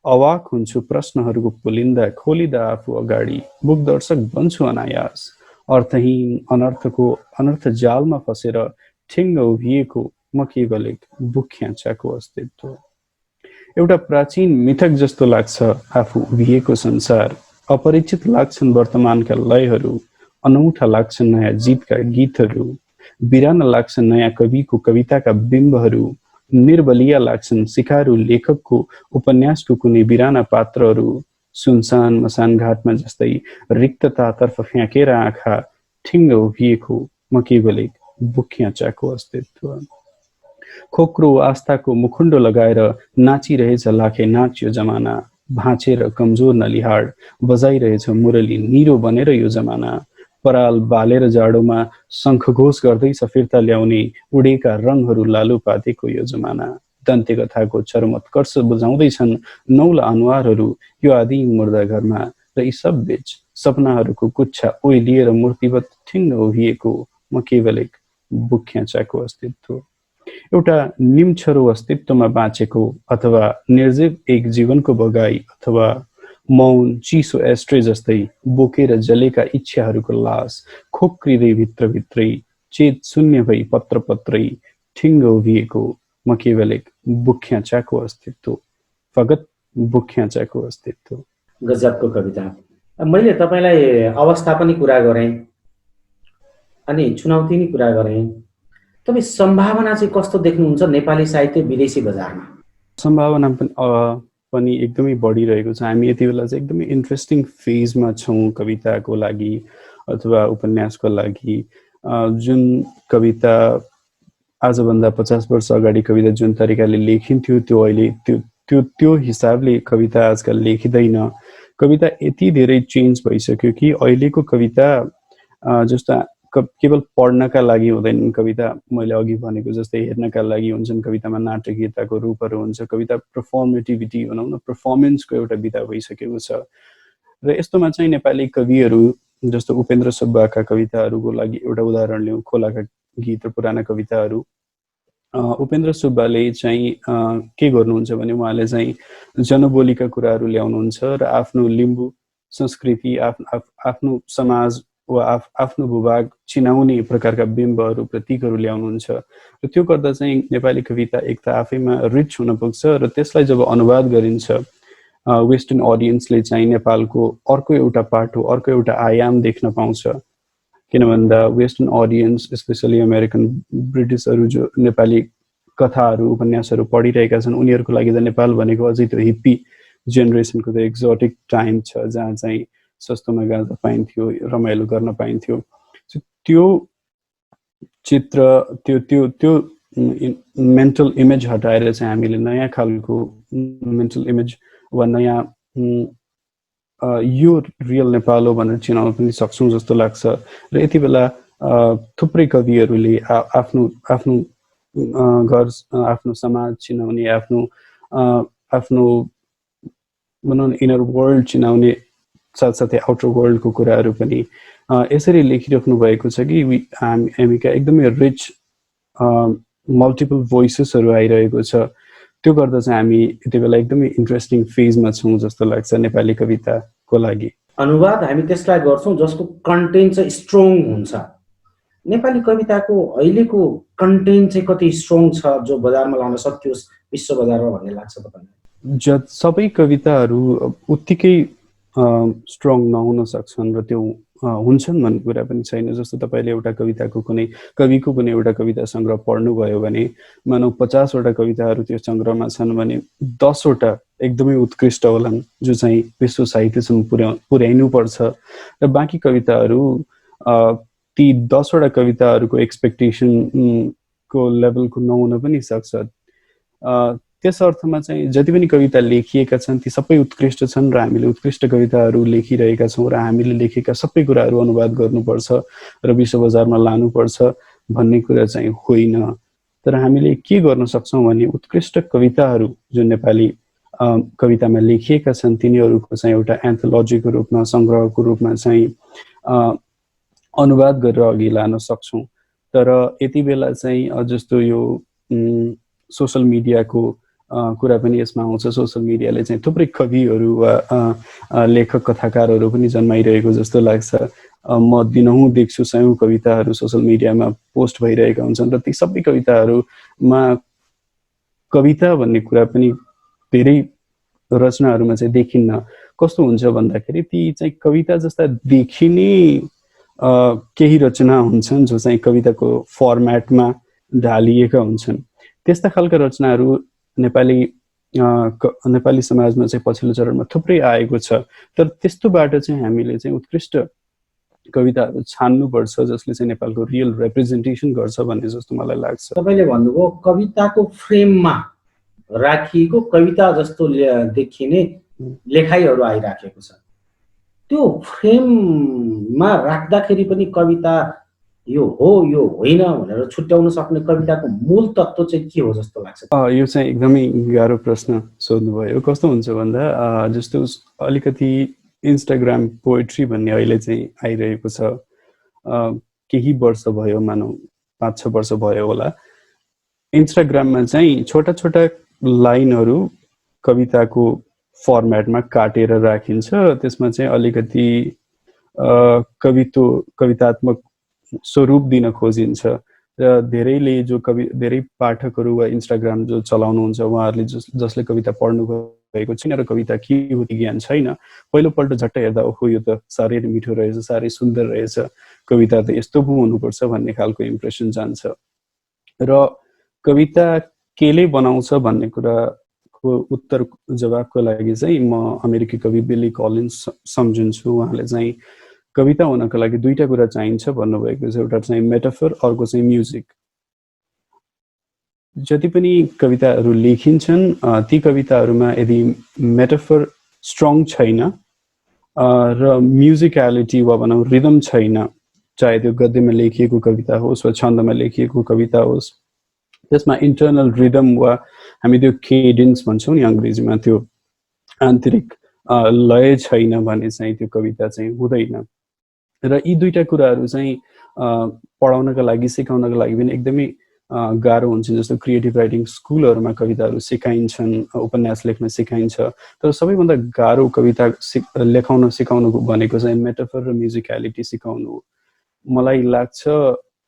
अवाक हुन्छु प्रश्नहरूको पुलिन्दा, खोलिदा आफू अगाडि, मुखदर्शक बन्छु अनायास। अर्थहीन अनर्थको अनर्थ जालमा फसेर ठिङ्ग उभिएको म केवल एक बुख्याचाको अस्तित्व। एउटा प्राचीन मिथक जस्तो लाग्छ आफू उभिएको संसार। अपरिचित लाग्छन् वर्तमानका लयहरू, अनौठा लाग्छन् नयाँ जीतका गीतहरू, बिराना लाग्छन् नयाँ कविको कविताका बिम्बहरू, निर्बलिया लाग्छन् सिकारु लेखकको उपन्यासको कुनै बिराना पात्रहरू। सुनसान मसान घाटमा जस्तै रिक्ततातर्फ फ्याँकेर आँखा, ठिङ्ग उभिएको म केवल एक बुख्याचाको अस्तित्व। खोक्रो आस्थाको मुखुन्डो लगाएर नाचिरहेछ लाखे नाच यो जमाना। भाँचेर कमजोर नलिहाड बजाइरहेछ मुरली निरो बनेर यो जमाना। पराल बालेर जाडोमा शङ्खघोष गर्दैछ फिर्ता ल्याउने उडेका रङहरू लालुपातेको यो जमाना। दन्ते कथाको चरमोत्कर्ष बुझाउँदैछन् नौला अनुहारहरू यो आदि मुर्दा घरमा। र यी सब बीच सपनाहरूको गुच्छा ओइलिएर मूर्तिवत ठिङ्ग उभिएको म केवल एक बुख्याचाको अस्तित्व। एउटा निम्छरो अस्तित्वमा बाँचेको, अथवा निर्जीव एक जीवनको बगाई, अथवा मौन चिसो एस्ट्रे जस्तै बोकेर जलेका इच्छाहरूको लास खोक्रिँदै भित्रभित्रै चेत शून्य भई पत्र पत्रै ठिङ्ग उभिएको म केवल एक बुख्याचाको अस्तित्व। फगत बुख्याचाको अस्तित्व। गजबको कविता। मैले तपाईलाई अवस्था पनि कुरा गरेँ अनि चुनौती पनि कुरा गरेँ। तपाईँ सम्भावना चाहिँ कस्तो देख्नुहुन्छ नेपाली साहित्य विदेशी बजारमा? सम्भावना पनि एकदमै बढिरहेको छ। हामी यति बेला चाहिँ एकदमै इन्ट्रेस्टिङ फेजमा छौँ कविताको लागि अथवा उपन्यासको लागि। जुन कविता आजभन्दा 50 वर्ष अगाडि कविता जुन तरिकाले लेखिन्थ्यो त्यो अहिले त्यो हिसाबले कविता आजकल लेखिँदैन। कविता यति धेरै चेन्ज भइसक्यो कि अहिलेको कविता जस्तो केवल पढ्नका लागि हुँदैन कविता। मैले अघि भनेको जस्तै हेर्नका लागि हुन्छन्, कवितामा नाटकीयताको रूपहरू हुन्छ, कविता पर्फर्मेटिभिटी भनौँ न, पर्फर्मेन्सको एउटा विधा भइसकेको छ। र यस्तोमा चाहिँ नेपाली कविहरू जस्तो उपेन्द्र सुब्बाका कविताहरूको लागि एउटा उदाहरण लिउँ, खोलाका गीत र पुराना कविताहरू। उपेन्द्र सुब्बाले चाहिँ के गर्नुहुन्छ भने उहाँले चाहिँ जनबोलीका कुराहरू ल्याउनुहुन्छ र आफ्नो लिम्बू संस्कृति, आफ्नो समाज वा आफ्नो भूभाग चिनाउने प्रकारका बिम्बहरू प्रतीकहरू ल्याउनुहुन्छ। र त्यो गर्दा चाहिँ नेपाली कविता एक त आफैमा रिच हुन पुग्छ र त्यसलाई जब अनुवाद गरिन्छ वेस्टर्न अडियन्सले चाहिँ नेपालको अर्को एउटा पाटो, अर्को एउटा आयाम देख्न पाउँछ। किन भन्दा वेस्टर्न अडियन्स स्पेसली अमेरिकन ब्रिटिसहरू जो नेपाली कथाहरू उपन्यासहरू पढिरहेका छन् उनीहरूको लागि त नेपाल भनेको अझै त्यो हिप्पी जेनेरेसनको त एक्जोटिक टाइम छ जहाँ चाहिँ सस्तोमा गाँजा पाइन्थ्यो, रमाइलो गर्न पाइन्थ्यो। त्यो चित्र त्यो त्यो त्यो मेन्टल इमेज हटाएर चाहिँ हामीले नयाँ खालको मेन्टल इमेज वा नयाँ यो रियल नेपाल हो भनेर चिनाउन पनि सक्छौँ जस्तो लाग्छ। र यति बेला थुप्रै कविहरूले आफ्नो आफ्नो घर, आफ्नो समाज चिनाउने, आफ्नो भनौँ न इनर वर्ल्ड चिनाउने साथसाथै आउटर वर्ल्डको कुराहरू पनि यसरी लेखिराख्नु भएको छ कि हामीका एकदमै रिच मल्टिपल भोइसेसहरू आइरहेको छ। त्यो गर्दा चाहिँ हामी यति बेला एकदमै इन्ट्रेस्टिङ फेजमा छौँ जस्तो लाग्छ नेपाली कविताको लागि। अनुवाद हामी त्यसलाई गर्छौँ जसको कन्टेन्ट चाहिँ स्ट्रङ हुन्छ। नेपाली कविताको अहिलेको कन्टेन्ट चाहिँ कति स्ट्रङ छ जो बजारमा लान सकियोस् विश्व बजारमा भन्ने लाग्छ तपाईँलाई? सबै कविताहरू उत्तिकै स्ट्रङ नहुन सक्छन् र त्यो हुन्छन् भन्ने कुरा पनि छैन। जस्तो तपाईँले एउटा कविताको कविको कुनै एउटा कविता सङ्ग्रह पढ्नुभयो भने मानौ 50 वटा कविताहरू त्यो सङ्ग्रहमा छन् भने 10 वटा एकदमै उत्कृष्ट होलान् जो चाहिँ विश्व साहित्यसम्म पुर्याइनु पर्छ र बाँकी कविताहरू ती 10 वटा कविताहरूको एक्सपेक्टेसनको लेभलको नहुन पनि सक्छ। त्यस अर्थमा चाहिँ जति पनि कविता लेखिएका छन् ती सबै उत्कृष्ट छन् र हामीले उत्कृष्ट कविताहरू लेखिरहेका छौँ र हामीले लेखेका सबै कुराहरू अनुवाद गर्नुपर्छ र विश्व बजारमा लानुपर्छ भन्ने कुरा चाहिँ होइन। तर हामीले के गर्न सक्छौँ भने उत्कृष्ट कविताहरू जुन नेपाली कवितामा लेखिएका छन् तिनीहरूको चाहिँ एउटा एन्थोलोजीको रूपमा, सङ्ग्रहको रूपमा चाहिँ अनुवाद गरेर अघि लान सक्छौँ। तर यति बेला चाहिँ जस्तो यो सोसल मिडियाको कुरा पनि यसमा आउँछ। सोसल मिडियाले चाहिँ थुप्रै कविहरू वा लेखक कथाकारहरू पनि जन्माइरहेको जस्तो लाग्छ। म दिनहुँ देख्छु सयौं कविताहरू सोसल मिडियामा पोस्ट भइरहेका हुन्छन् र ती सबै कविताहरूमा कविता भन्ने कुरा पनि धेरै रचनाहरूमा चाहिँ देखिन्न। कस्तो हुन्छ भन्दाखेरि ती चाहिँ कविता जस्ता देखिने केही रचना हुन्छन् जो चाहिँ कविताको फर्मेटमा ढालिएका हुन्छन्। त्यस्ता खालका रचनाहरू नेपाली समाजमा चाहिँ पछिल्लो चरणमा थुप्रै आएको छ। तर त्यस्तोबाट चाहिँ हामीले चाहिँ उत्कृष्ट कविताहरू छान्नुपर्छ जसले चाहिँ नेपालको रियल रिप्रेजेन्टेसन गर्छ भन्ने जस्तो मलाई लाग्छ। तपाईँले भन्नुभयो कविताको फ्रेममा राखिएको कविता जस्तो देखिने लेखाइहरू आइराखेको छ। त्यो फ्रेममा राख्दाखेरि पनि कविता यो हो यो होइन भनेर छुट्याउन सक्ने कविताको मूल तत्त्व चाहिँ के हो जस्तो लाग्छ? यो चाहिँ एकदमै गाह्रो प्रश्न सोध्नुभयो। कस्तो हुन्छ भन्दा जस्तो अलिकति इन्स्टाग्राम पोएट्री भन्ने अहिले चाहिँ आइरहेको छ। केही वर्ष भयो, मानौँ 5-6 वर्ष भयो होला। इन्स्टाग्राममा चाहिँ छोटा छोटा लाइनहरू कविताको फर्मेटमा काटेर राखिन्छ। त्यसमा चाहिँ अलिकति कवितात्मक स्वरूप दिन खोजिन्छ र धेरै पाठकहरू वा इन्स्टाग्राम जो चलाउनुहुन्छ उहाँहरूले जसले कविता पढ्नु भएको छैन र कविता के हो ज्ञान छैन, पहिलोपल्ट झट्ट हेर्दा ओहो यो त साह्रै मिठो रहेछ, साह्रै सुन्दर रहेछ, कविता त यस्तो पो हुनुपर्छ भन्ने खालको इम्प्रेसन जान्छ। र कविता केले बनाउँछ भन्ने कुराको उत्तर जवाबको लागि चाहिँ म अमेरिकी कवि बिली कलिन्स सम्झन्छु। उहाँले चाहिँ कविता हुनको लागि दुईटा कुरा चाहिन्छ भन्नुभएको छ। एउटा चाहिँ मेटाफर, अर्को चाहिँ म्युजिक। जति पनि कविताहरू लेखिन्छन् ती कविताहरूमा यदि मेटाफर स्ट्रङ छैन र म्युजिकलिटी वा भनौँ रिदम छैन, चाहे त्यो गद्यमा लेखिएको कविता होस् वा छन्दमा लेखिएको कविता होस्, त्यसमा इन्टरनल रिदम वा हामी त्यो केडेन्स भन्छौँ नि अङ्ग्रेजीमा, त्यो आन्तरिक लय छैन भने चाहिँ त्यो कविता चाहिँ हुँदैन। र यी दुईटा कुराहरू चाहिँ पढाउनका लागि, सिकाउनका लागि पनि एकदमै गाह्रो हुन्छ। जस्तो क्रिएटिभ राइटिङ स्कुलहरूमा कविताहरू सिकाइन्छन्, उपन्यास लेख्न सिकाइन्छ, तर सबैभन्दा गाह्रो कविता लेखाउन सिकाउनु भनेको चाहिँ मेटाफर र म्युजिकलिटी सिकाउनु हो। मलाई लाग्छ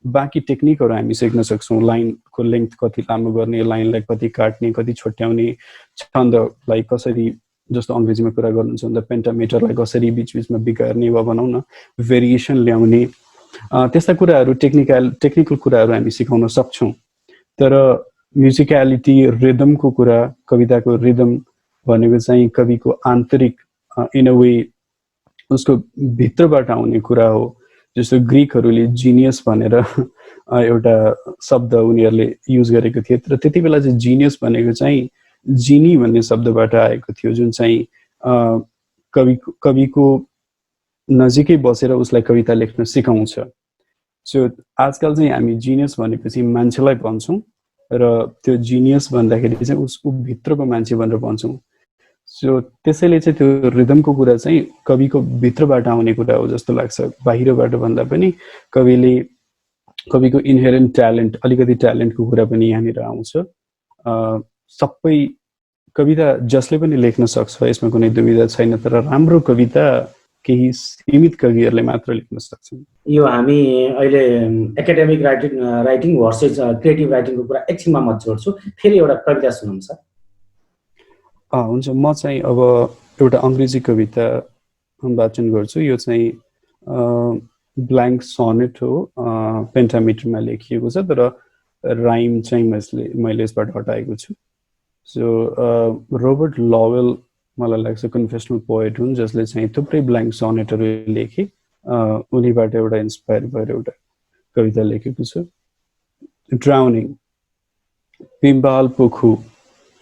बाँकी टेक्निकहरू हामी सिक्न सक्छौँ। लाइनको लेन्थ कति लामो गर्ने, लाइनलाई कति काट्ने, कति छोट्याउने, छन्दलाई कसरी, जस्तो अङ्ग्रेजीमा कुरा गर्नुहुन्छ भन्दा पेन्टामिटरलाई कसरी बिचबिचमा बिगार्ने वा भनौँ न भेरिएसन ल्याउने, त्यस्ता कुराहरू टेक्निकल कुराहरू हामी सिकाउन सक्छौँ। तर म्युजिकलिटी, रिदमको कुरा, कविताको रिदम भनेको चाहिँ कविको आन्तरिक इन अ वे उसको भित्रबाट आउने कुरा हो। जस्तो ग्रिकहरूले जिनियस भनेर एउटा शब्द उनीहरूले युज गरेको थिए, तर त्यति बेला चाहिँ जिनियस भनेको चाहिँ जिनी भन्ने शब्दबाट आएको थियो, जुन चाहिँ कविको नजिकै बसेर उसलाई कविता लेख्न सिकाउँछ। सो आजकल चाहिँ हामी जिनियस भनेपछि मान्छेलाई भन्छौँ र त्यो जिनियस भन्दाखेरि चाहिँ उसको भित्रको मान्छे भनेर भन्छौँ। सो त्यसैले चाहिँ त्यो रिदमको कुरा चाहिँ कविको भित्रबाट आउने कुरा हो जस्तो लाग्छ। बाहिरबाट भन्दा पनि कविको इनहेरेन्ट ट्यालेन्ट, अलिकति ट्यालेन्टको कुरा पनि यहाँनिर आउँछ। सबै कविता जसले पनि लेख्न सक्छ, यसमा कुनै दुविधा छैन, तर राम्रो कविता केही सीमित कविहरूले मात्र लेख्न सक्छन्। यो हामी अहिले एकाडेमिक राइटिङ भर्सेस क्रिएटिभ राइटिङको कुरा एकछिनमा म जोड्छु। फेरि एउटा कविता सुनौँ सर। हुन्छ, म चाहिँ अब एउटा अङ्ग्रेजी कविता वाचन गर्छु। यो चाहिँ ब्ल्याङ्क सोनेट हो, पेन्टामिटरमा लेखिएको छ, तर राइम चाहिँ मैले यसबाट हटाएको छु। सो रोबर्ट लवेल मलाई लाग्छ कन्फेसनल पोएट हुन् जसले चाहिँ थुप्रै ब्ल्याङ्क सोनेटहरू लेखे। उनीबाट एउटा इन्सपायर भएर एउटा कविता लेखेको छु। ड्राउनिङ। पिम्बाल पोखु,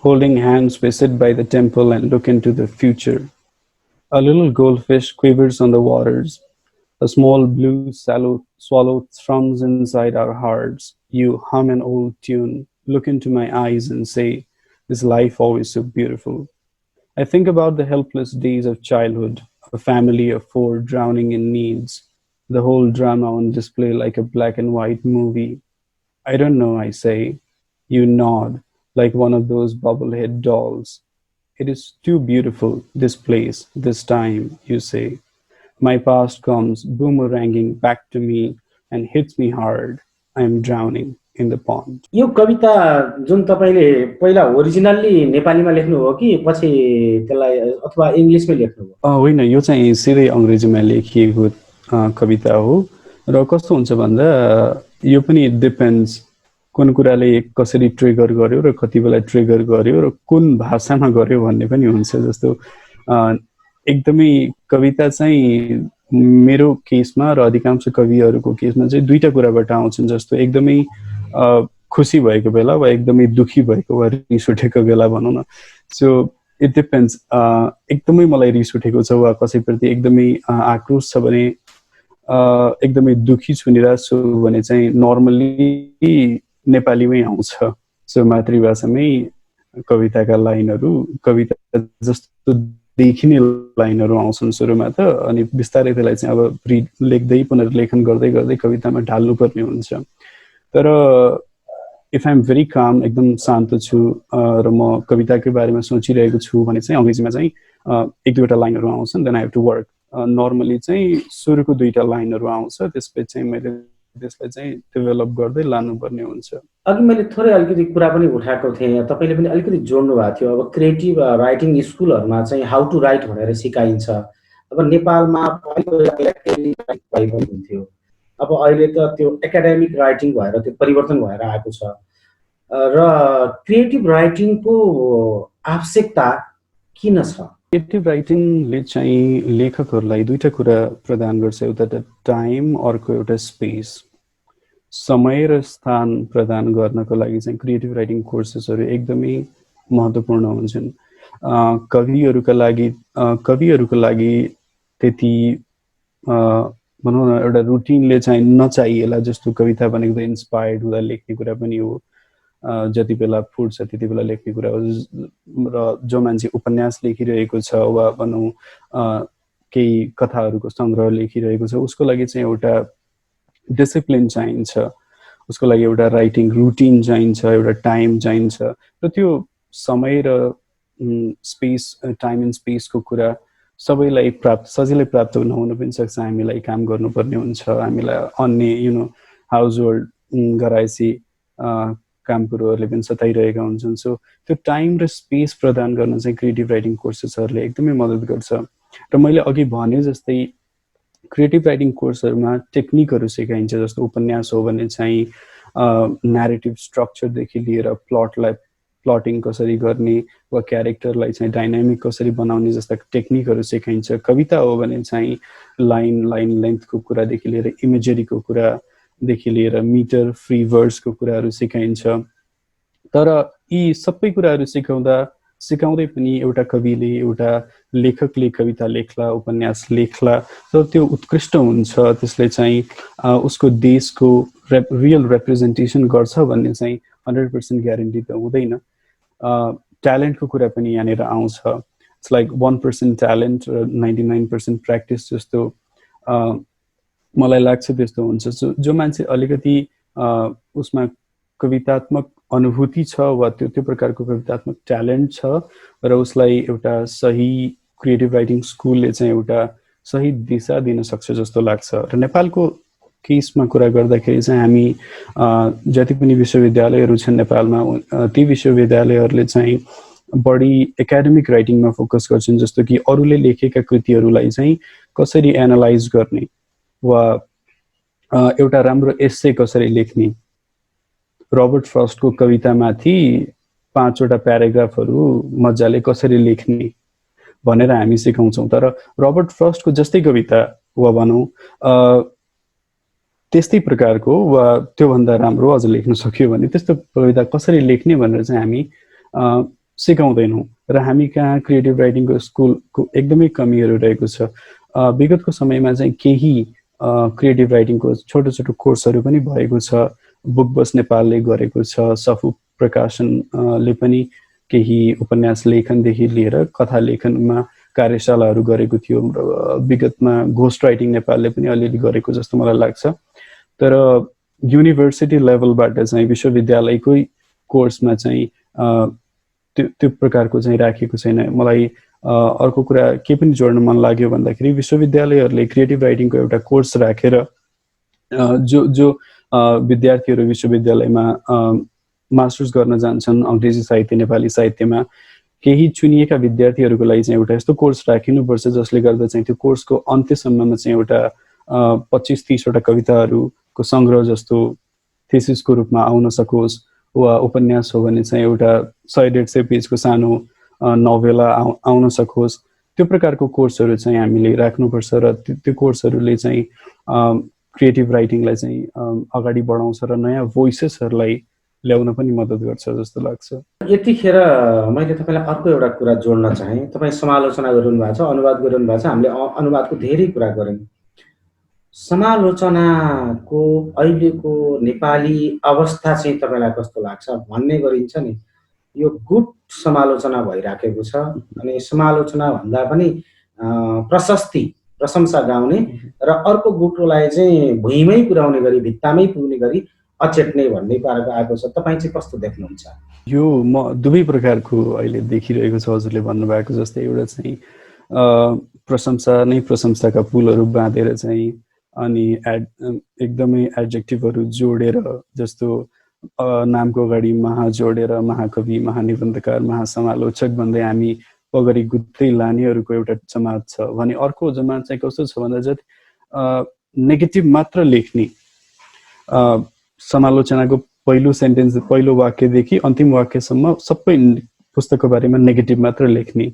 holding hands we sit by the temple and look into the future. A little goldfish quivers on the waters. A small blue swallow thrums inside our hearts. You hum an old tune, look into my eyes and say, is life always so beautiful? I think about the helpless days of childhood, a family of 4 drowning in needs. the whole drama on display like a black and white movie. I don't know, I say. You nod, like one of those bobblehead dolls. It is too beautiful, this place, this time, you say. My past comes boomeranging back to me and hits me hard. I am drowning in the pond. यो कविता जुन तपाईँले पहिला originally नेपालीमा लेख्नु हो कि पछि त्यसलाई अथवा इङ्ग्लिसमै लेख्नु हो? होइन, यो चाहिँ सिधै अङ्ग्रेजीमा लेखिएको कविता हो। र कस्तो हुन्छ भन्दा यो पनि डिपेन्ड्स कुन कुराले कसरी ट्रिगर गर्यो र कति बेला ट्रिगर गर्यो र कुन भाषामा गर्यो भन्ने पनि हुन्छ। जस्तो एकदमै कविता चाहिँ मेरो केसमा र अधिकांश कविहरूको केसमा चाहिँ दुईटा कुराबाट आउँछन्। जस्तो एकदमै खुसी भएको बेला वा एकदमै दुखी भएको वा रिस उठेको बेला भनौँ न। So it depends. एकदमै मलाई रिस उठेको छ वा कसैप्रति एकदमै आक्रोश छ भने, एकदमै दुखी छु, निराश छु भने चाहिँ नर्मली नेपालीमै आउँछ। सो मातृभाषामै कविताका लाइनहरू, कविता जस्तो देखिने लाइनहरू आउँछन् सुरुमा त, अनि बिस्तारै त्यसलाई चाहिँ अब लेख्दै पुनर्लेखन गर्दै गर्दै कवितामा ढाल्नुपर्ने हुन्छ। तर इफ आइ एम भेरी काम, एकदम शान्त छु र म कविताकै बारेमा सोचिरहेको छु भने चाहिँ अङ्ग्रेजीमा चाहिँ एक दुईवटा लाइनहरू आउँछन्। Then I have to work. Normally चाहिँ सुरुको दुईटा लाइनहरू आउँछ, त्यसपछि चाहिँ मैले त्यसलाई चाहिँ डेभलप गर्दै लानुपर्ने हुन्छ। अघि मैले थोरै अलिकति कुरा पनि उठाएको थिएँ, तपाईँले पनि अलिकति जोड्नु भएको थियो। अब क्रिएटिभ राइटिङ स्कुलहरूमा चाहिँ हाउ टु राइट भनेर सिकाइन्छ। अब नेपालमा हुन्थ्यो, अब अहिले त त्यो एकाडेमिक राइटिङ भएर त्यो परिवर्तन भएर आएको छ। र क्रिएटिभ राइटिङको आवश्यकता किन छ? क्रिएटिभ राइटिङले चाहिँ लेखकहरूलाई दुईटा कुरा प्रदान गर्छ। एउटा त टाइम, अर्को एउटा स्पेस, समय र स्थान प्रदान गर्नको लागि चाहिँ क्रिएटिभ राइटिङ कोर्सेसहरू एकदमै महत्त्वपूर्ण हुन्छन्। कविहरूका लागि त्यति भनौँ न एउटा रुटिनले चाहिँ नचाहिएला। जस्तो कविता भनेको त इन्सपायर्ड हुँदा लेख्ने कुरा पनि हो, जति बेला फुट्छ त्यति बेला लेख्ने कुरा हो। र जो मान्छे उपन्यास लेखिरहेको छ वा भनौँ केही कथाहरूको सङ्ग्रह लेखिरहेको छ, उसको लागि चाहिँ एउटा डिसिप्लिन चाहिन्छ, उसको लागि एउटा राइटिङ रुटिन चाहिन्छ, एउटा टाइम चाहिन्छ। र त्यो समय र स्पेस, टाइम एन्ड स्पेसको कुरा सबैलाई सजिलै प्राप्त नहुन पनि सक्छ। हामीलाई काम गर्नुपर्ने हुन्छ, हामीलाई अन्य हाउस होल्ड गराएपछि काम कुरोहरूले पनि सताइरहेका हुन्छन्। सो त्यो टाइम र स्पेस प्रदान गर्न चाहिँ क्रिएटिभ राइटिङ कोर्सेसहरूले एकदमै मद्दत गर्छ। र मैले अघि भने जस्तै क्रिएटिभ राइटिङ कोर्सहरूमा टेक्निकहरू सिकाइन्छ। जस्तो उपन्यास हो भने चाहिँ न्यारेटिभ स्ट्रक्चरदेखि लिएर प्लटिङ कसरी गर्ने वा क्यारेक्टरलाई चाहिँ डाइनामिक कसरी बनाउने जस्ता टेक्निकहरू सिकाइन्छ। कविता हो भने चाहिँ लाइन लेन्थको कुरादेखि लिएर इमेजरीको कुरादेखि लिएर मिटर, फ्री वर्ड्सको कुराहरू सिकाइन्छ। तर यी सबै कुराहरू सिकाउँदै पनि एउटा कविले, एउटा लेखकले कविता लेख्ला, उपन्यास लेख्ला, तर त्यो उत्कृष्ट हुन्छ, त्यसले चाहिँ उसको देशको रियल रिप्रेजेन्टेसन गर्छ भन्ने चाहिँ 100% ग्यारेन्टी त हुँदैन। ट्यालेन्टको कुरा पनि यहाँनिर आउँछ। इट्स लाइक 1% ट्यालेन्ट र 99% प्र्याक्टिस जस्तो मलाई लाग्छ त्यस्तो हुन्छ। जो मान्छे अलिकति उसमा कवितात्मक अनुभूति छ वा त्यो प्रकारको कवितात्मक ट्यालेन्ट छ र उसलाई एउटा सही क्रिएटिभ राइटिङ स्कुलले चाहिँ एउटा सही दिशा दिन सक्छ जस्तो लाग्छ। र नेपालको केसमा कुरा गर्दाखेरि चाहिँ हामी जति पनि विश्वविद्यालयहरू छन् नेपालमा, ती विश्वविद्यालयहरूले चाहिँ बढी एकाडेमिक राइटिङमा फोकस गर्छन्। जस्तो कि अरूले लेखेका कृतिहरूलाई चाहिँ कसरी एनालाइज गर्ने वा एउटा राम्रो एस्से कसरी लेख्ने। रबर्ट फ्रस्टको कवितामाथि 5वटा प्याराग्राफहरू मजाले कसरी लेख्ने भनेर हामी सिकाउँछौँ। तर रबर्ट फ्रस्टको जस्तै कविता वा भनौँ त्यस्तै प्रकारको वा त्योभन्दा राम्रो अझ लेख्न सक्यो भने त्यस्तो कविता कसरी लेख्ने भनेर चाहिँ हामी सिकाउँदैनौँ। र हामी कहाँ क्रिएटिभ राइटिङको स्कुलको एकदमै कमीहरू रहेको छ। विगतको समयमा चाहिँ केही क्रिएटिभ राइटिङको छोटो छोटो कोर्सहरू पनि भएको छ। बुक बस नेपालले गरेको छ, सफु प्रकाशनले पनि केही उपन्यास लेखनदेखि लिएर कथा लेखनमा कार्यशालाहरू गरेको थियो र विगतमा घोस्ट राइटिङ नेपालले पनि अलिअलि गरेको जस्तो मलाई लाग्छ। तर युनिभर्सिटी लेभलबाट चाहिँ विश्वविद्यालयकै कोर्समा चाहिँ त्यो प्रकारको चाहिँ राखेको छैन। मलाई अर्को कुरा के पनि जोड्न मन लाग्यो भन्दाखेरि विश्वविद्यालयहरूले क्रिएटिभ राइटिङको एउटा कोर्स राखेर जो विद्यार्थीहरू विश्वविद्यालयमा मास्टर्स गर्न जान्छन् अङ्ग्रेजी साहित्य नेपाली साहित्यमा, केही चुनिएका विद्यार्थीहरूको लागि चाहिँ एउटा यस्तो कोर्स राखिनुपर्छ जसले गर्दा चाहिँ त्यो कोर्सको अन्त्यसम्ममा चाहिँ एउटा 25-30 वटा कविताहरूको सङ्ग्रह जस्तो थेसिसको रूपमा आउन सकोस्, वा उपन्यास हो भने चाहिँ एउटा 100-150 पेजको सानो नोभेला आउन सकोस्। त्यो प्रकारको कोर्सहरू चाहिँ हामीले राख्नुपर्छ र त्यो कोर्सहरूले चाहिँ क्रिएटिभ राइटिङलाई चाहिँ अगाडि बढाउँछ र नयाँ भोइसेसहरूलाई ल्याउन पनि मद्दत गर्छ जस्तो लाग्छ। यतिखेर मैले तपाईँलाई अर्को एउटा कुरा जोड्न चाहेँ। तपाईँ समालोचना गरिरहनु भएको छ, अनुवाद गरिरहनु भएको छ, हामीले अनुवादको धेरै कुरा गऱ्यौँ। समालोचनाको अहिलेको नेपाली अवस्था चाहिँ तपाईँलाई कस्तो लाग्छ? भन्ने गरिन्छ नि यो गुट समालोचना भइराखेको छ, अनि समालोचना भन्दा पनि प्रशंसा गाउने र अर्को गुटलाई चाहिँ भुइँमै पुर्याउने गरी, भित्तामै पुग्ने गरी अचेट्ने भन्ने पाराको आएको छ। तपाईँ चाहिँ कस्तो देख्नुहुन्छ? यो म दुवै प्रकारको अहिले देखिरहेको छ। हजुरले भन्नुभएको जस्तै एउटा चाहिँ प्रशंसा नै प्रशंसाका पुलहरू बाँधेर चाहिँ अनि एकदमै एडजेक्टिभहरू जोडेर, जस्तो नामको अगाडि महा जोडेर महाकवि, महानिबन्धकार, महासमालोचक भन्दै हामी पगरी गुत्दै लानेहरूको एउटा जमात छ भने अर्को जमात चाहिँ कस्तो छ भन्दा जति नेगेटिभ मात्र लेख्ने, समालोचनाको पहिलो सेन्टेन्स, पहिलो वाक्यदेखि अन्तिम वाक्यसम्म सबै पुस्तकको बारेमा नेगेटिभ मात्र लेख्ने,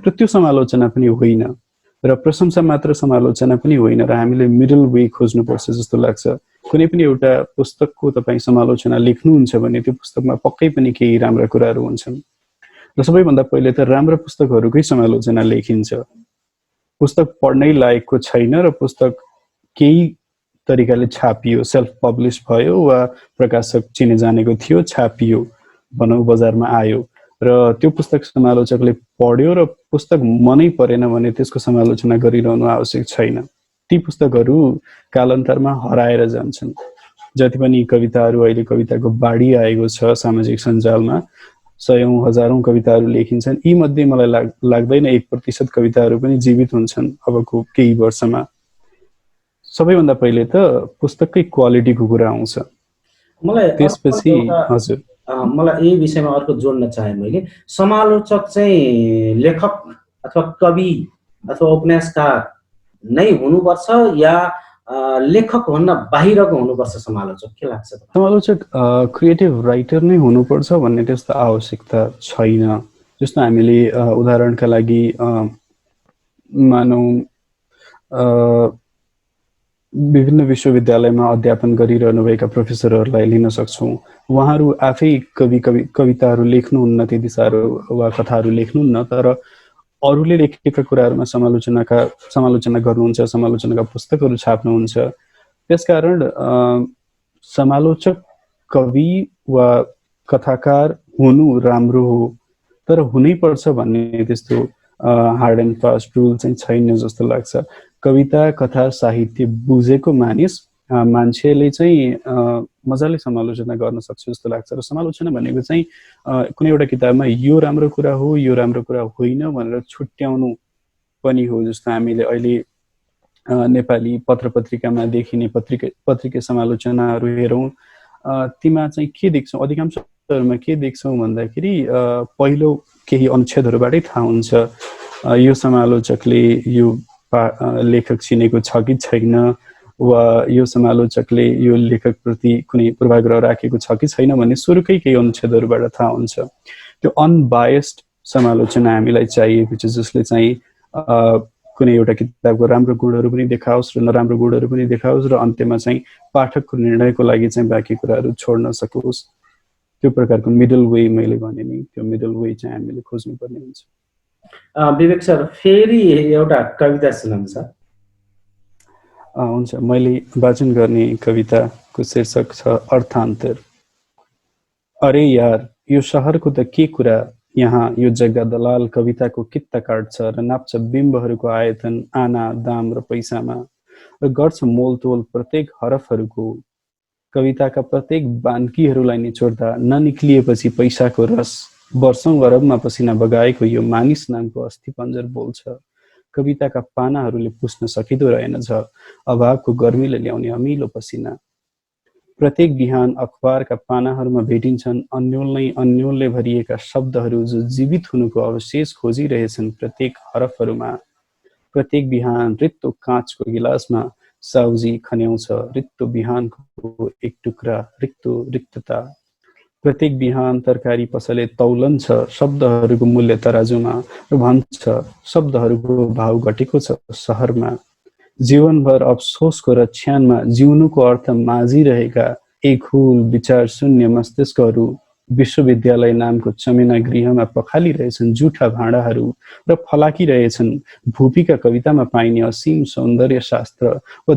र त्यो समालोचना पनि होइन, र प्रशंसा मात्र समालोचना पनि होइन, र हामीले मिडल वे खोज्नुपर्छ जस्तो लाग्छ। कुनै पनि एउटा पुस्तकको तपाईँ समालोचना लेख्नुहुन्छ भने त्यो पुस्तकमा पक्कै पनि केही राम्रा कुराहरू हुन्छन्, र सबैभन्दा पहिले त राम्रा पुस्तकहरूकै समालोचना लेखिन्छ। पुस्तक पढ्नै लायकको छैन र पुस्तक केही तरिकाले छापियो, सेल्फ पब्लिस भयो वा प्रकाशक चिने जानेको थियो, छापियो, भनौँ बजारमा आयो, र त्यो पुस्तक समालोचकले पढ्यो र पुस्तक मनै परेन भने त्यसको समालोचना गरिरहनु आवश्यक छैन। ती पुस्तकहरू कालान्तरमा हराएर जान्छन्। जति पनि कविताहरू, अहिले कविताको बाढी आएको छ सामाजिक सञ्जालमा, 100,000 कविताहरू लेखिन्छन्, यी मध्ये मलाई लाग्दैन 1% कविताहरू पनि जीवित हुन्छन् अबको केही वर्षमा। सबैभन्दा पहिले त पुस्तककै क्वालिटीको कुरा आउँछ, मलाई त्यसपछि हजुर मलाई यही विषयमा अर्को जोड्न चाहे मैले। समालोचक चाहिँ लेखक अथवा कवि अथवा उपन्यासकार नै हुनुपर्छ या लेखक भन्न बाहिरको हुनुपर्छ समालोचक? के लाग्छ? समालोचक क्रिएटिभ राइटर नै हुनुपर्छ भन्ने त्यस्तो आवश्यकता छैन। जस्तो हामीले उदाहरणका लागि मानौँ विभिन्न विश्वविद्यालयमा अध्यापन गरिरहनुभएका प्रोफेसरहरूलाई लिन सक्छौँ। उहाँहरू आफै कविताहरू लेख्नुहुन्न, त्यति साह्रो वा कथाहरू लेख्नुहुन्न, तर अरूले लेखेका कुराहरूमा समालोचना गर्नुहुन्छ, समालोचनाका पुस्तकहरू छाप्नुहुन्छ। त्यसकारण समालोचक कवि वा कथाकार हुनु राम्रो हो, तर हुनैपर्छ भन्ने त्यस्तो हार्ड एन्ड फास्ट रुल चाहिँ छैन जस्तो लाग्छ। कविता, कथा, साहित्य बुझेको मान्छेले चाहिँ मजाले समालोचना गर्न सक्छ जस्तो लाग्छ। र समालोचना भनेको चाहिँ कुनै एउटा किताबमा यो राम्रो कुरा हो, यो राम्रो कुरा होइन भनेर छुट्याउनु पनि हो। जस्तो हामीले अहिले नेपाली पत्र पत्रिकामा देखिने पत्रिका समालोचनाहरू हेरौँ, तीमा चाहिँ के देख्छौँ, अधिकांशहरूमा के देख्छौँ भन्दाखेरि पहिलो केही अनुच्छेदहरूबाटै थाहा हुन्छ यो समालोचकले यो लेखक चिनेको छ कि छैन, वा यो समालोचकले यो लेखकप्रति कुनै पूर्वाग्रह राखेको छ कि छैन भन्ने सुरुकै केही अनुच्छेदहरूबाट थाहा हुन्छ। त्यो अनबायस्ड समालोचना हामीलाई चाहिएको छ, जसले चाहिँ कुनै एउटा किताबको राम्रो गुणहरू पनि देखाओस् र नराम्रो गुणहरू पनि देखाओस्, र अन्त्यमा चाहिँ पाठकको निर्णयको लागि चाहिँ बाँकी कुराहरू छोड्न सकोस्। त्यो प्रकारको मिडल वे, मैले भने नि त्यो मिडल वे चाहिँ हामीले खोज्नुपर्ने हुन्छ। विवेक सर, फेरि एउटा कविता सुनाउँछ? हुन्छ, मैले वाचन गर्ने कविताको शीर्षक छ अर्थान्तर। अरे यार, यो शहरको त के कुरा यहाँ यो जग्गा दलाल कविताको कित्ता काट्छ र नाप्छ बिम्बहरूको आयतन आना दाम र पैसामा र गर्छ मोलतोल प्रत्येक हरफहरूको। कविताका प्रत्येक बान्कीहरूलाई निचोड्दा ननिक्लिएपछि पैसाको रस वर्षौं अरबमा पसिना बगाएको यो मानिस नामको अस्थिपञ्जर बोल्छ। कविताका पानाहरूले पुस्न सकिँदो रहेनछ अभावको गर्मीले ल्याउने अमिलो पसिना। प्रत्येक बिहान अखबारका पानाहरूमा भेटिन्छन् अन्योलले भरिएका शब्दहरू जो जीवित हुनुको अवशेष खोजिरहेछन् प्रत्येक हरफहरूमा। प्रत्येक बिहान रित्तो काँचको गिलासमा साउजी खन्याउँछ रित्तो बिहानको एक टुक्रा रिक्तता। प्रत्येक बिहान तरकारी पसले तौलन्छ शब्दहरूको मूल्य तराजुमा र भन्छ शब्दहरूको भाव घटेको छ सहरमा। जीवनभर अफसोसको रक्षानमा जिउनुको अर्थ माझिरहेका एक हुल विचार शून्य मस्तिष्कहरू विश्वविद्यालय नामको चमेना गृहमा पखालिरहेछन् जुठा भाँडाहरू र फलाकिरहेछन् भूपीका कवितामा पाइने असीम सौन्दर्य शास्त्र व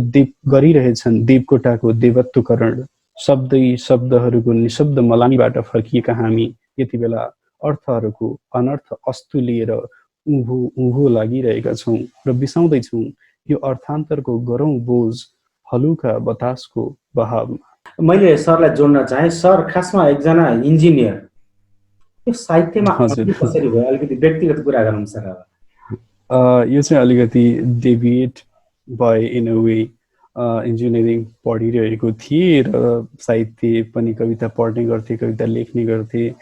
गरिरहेछन् देवकोटाको देवत्वकरण। शब्दहरूको निशब्द मलामीबाट फर्किएका हामी यति बेला अर्थहरूको अनर्थ अस्तु लिएर उँभो लागिरहेका छौँ र बिसाउँदैछौँ यो अर्थान्तरको गरौँ बोझ हलुका बतासको बहावमा। मैले सरलाई जोड्न चाहे। सर खासमा एकजना इन्जिनियर, यो साहित्यमा कसरी भयो? अलिकति व्यक्तिगत कुरा गरौँ सर। यो चाहिँ अलिकति deviate by in a way. Engineering पढिरहेको थिएँ र साहित्य पनि कविता पढ्ने गर्थेँ, कविता लेख्ने गर्थेँ,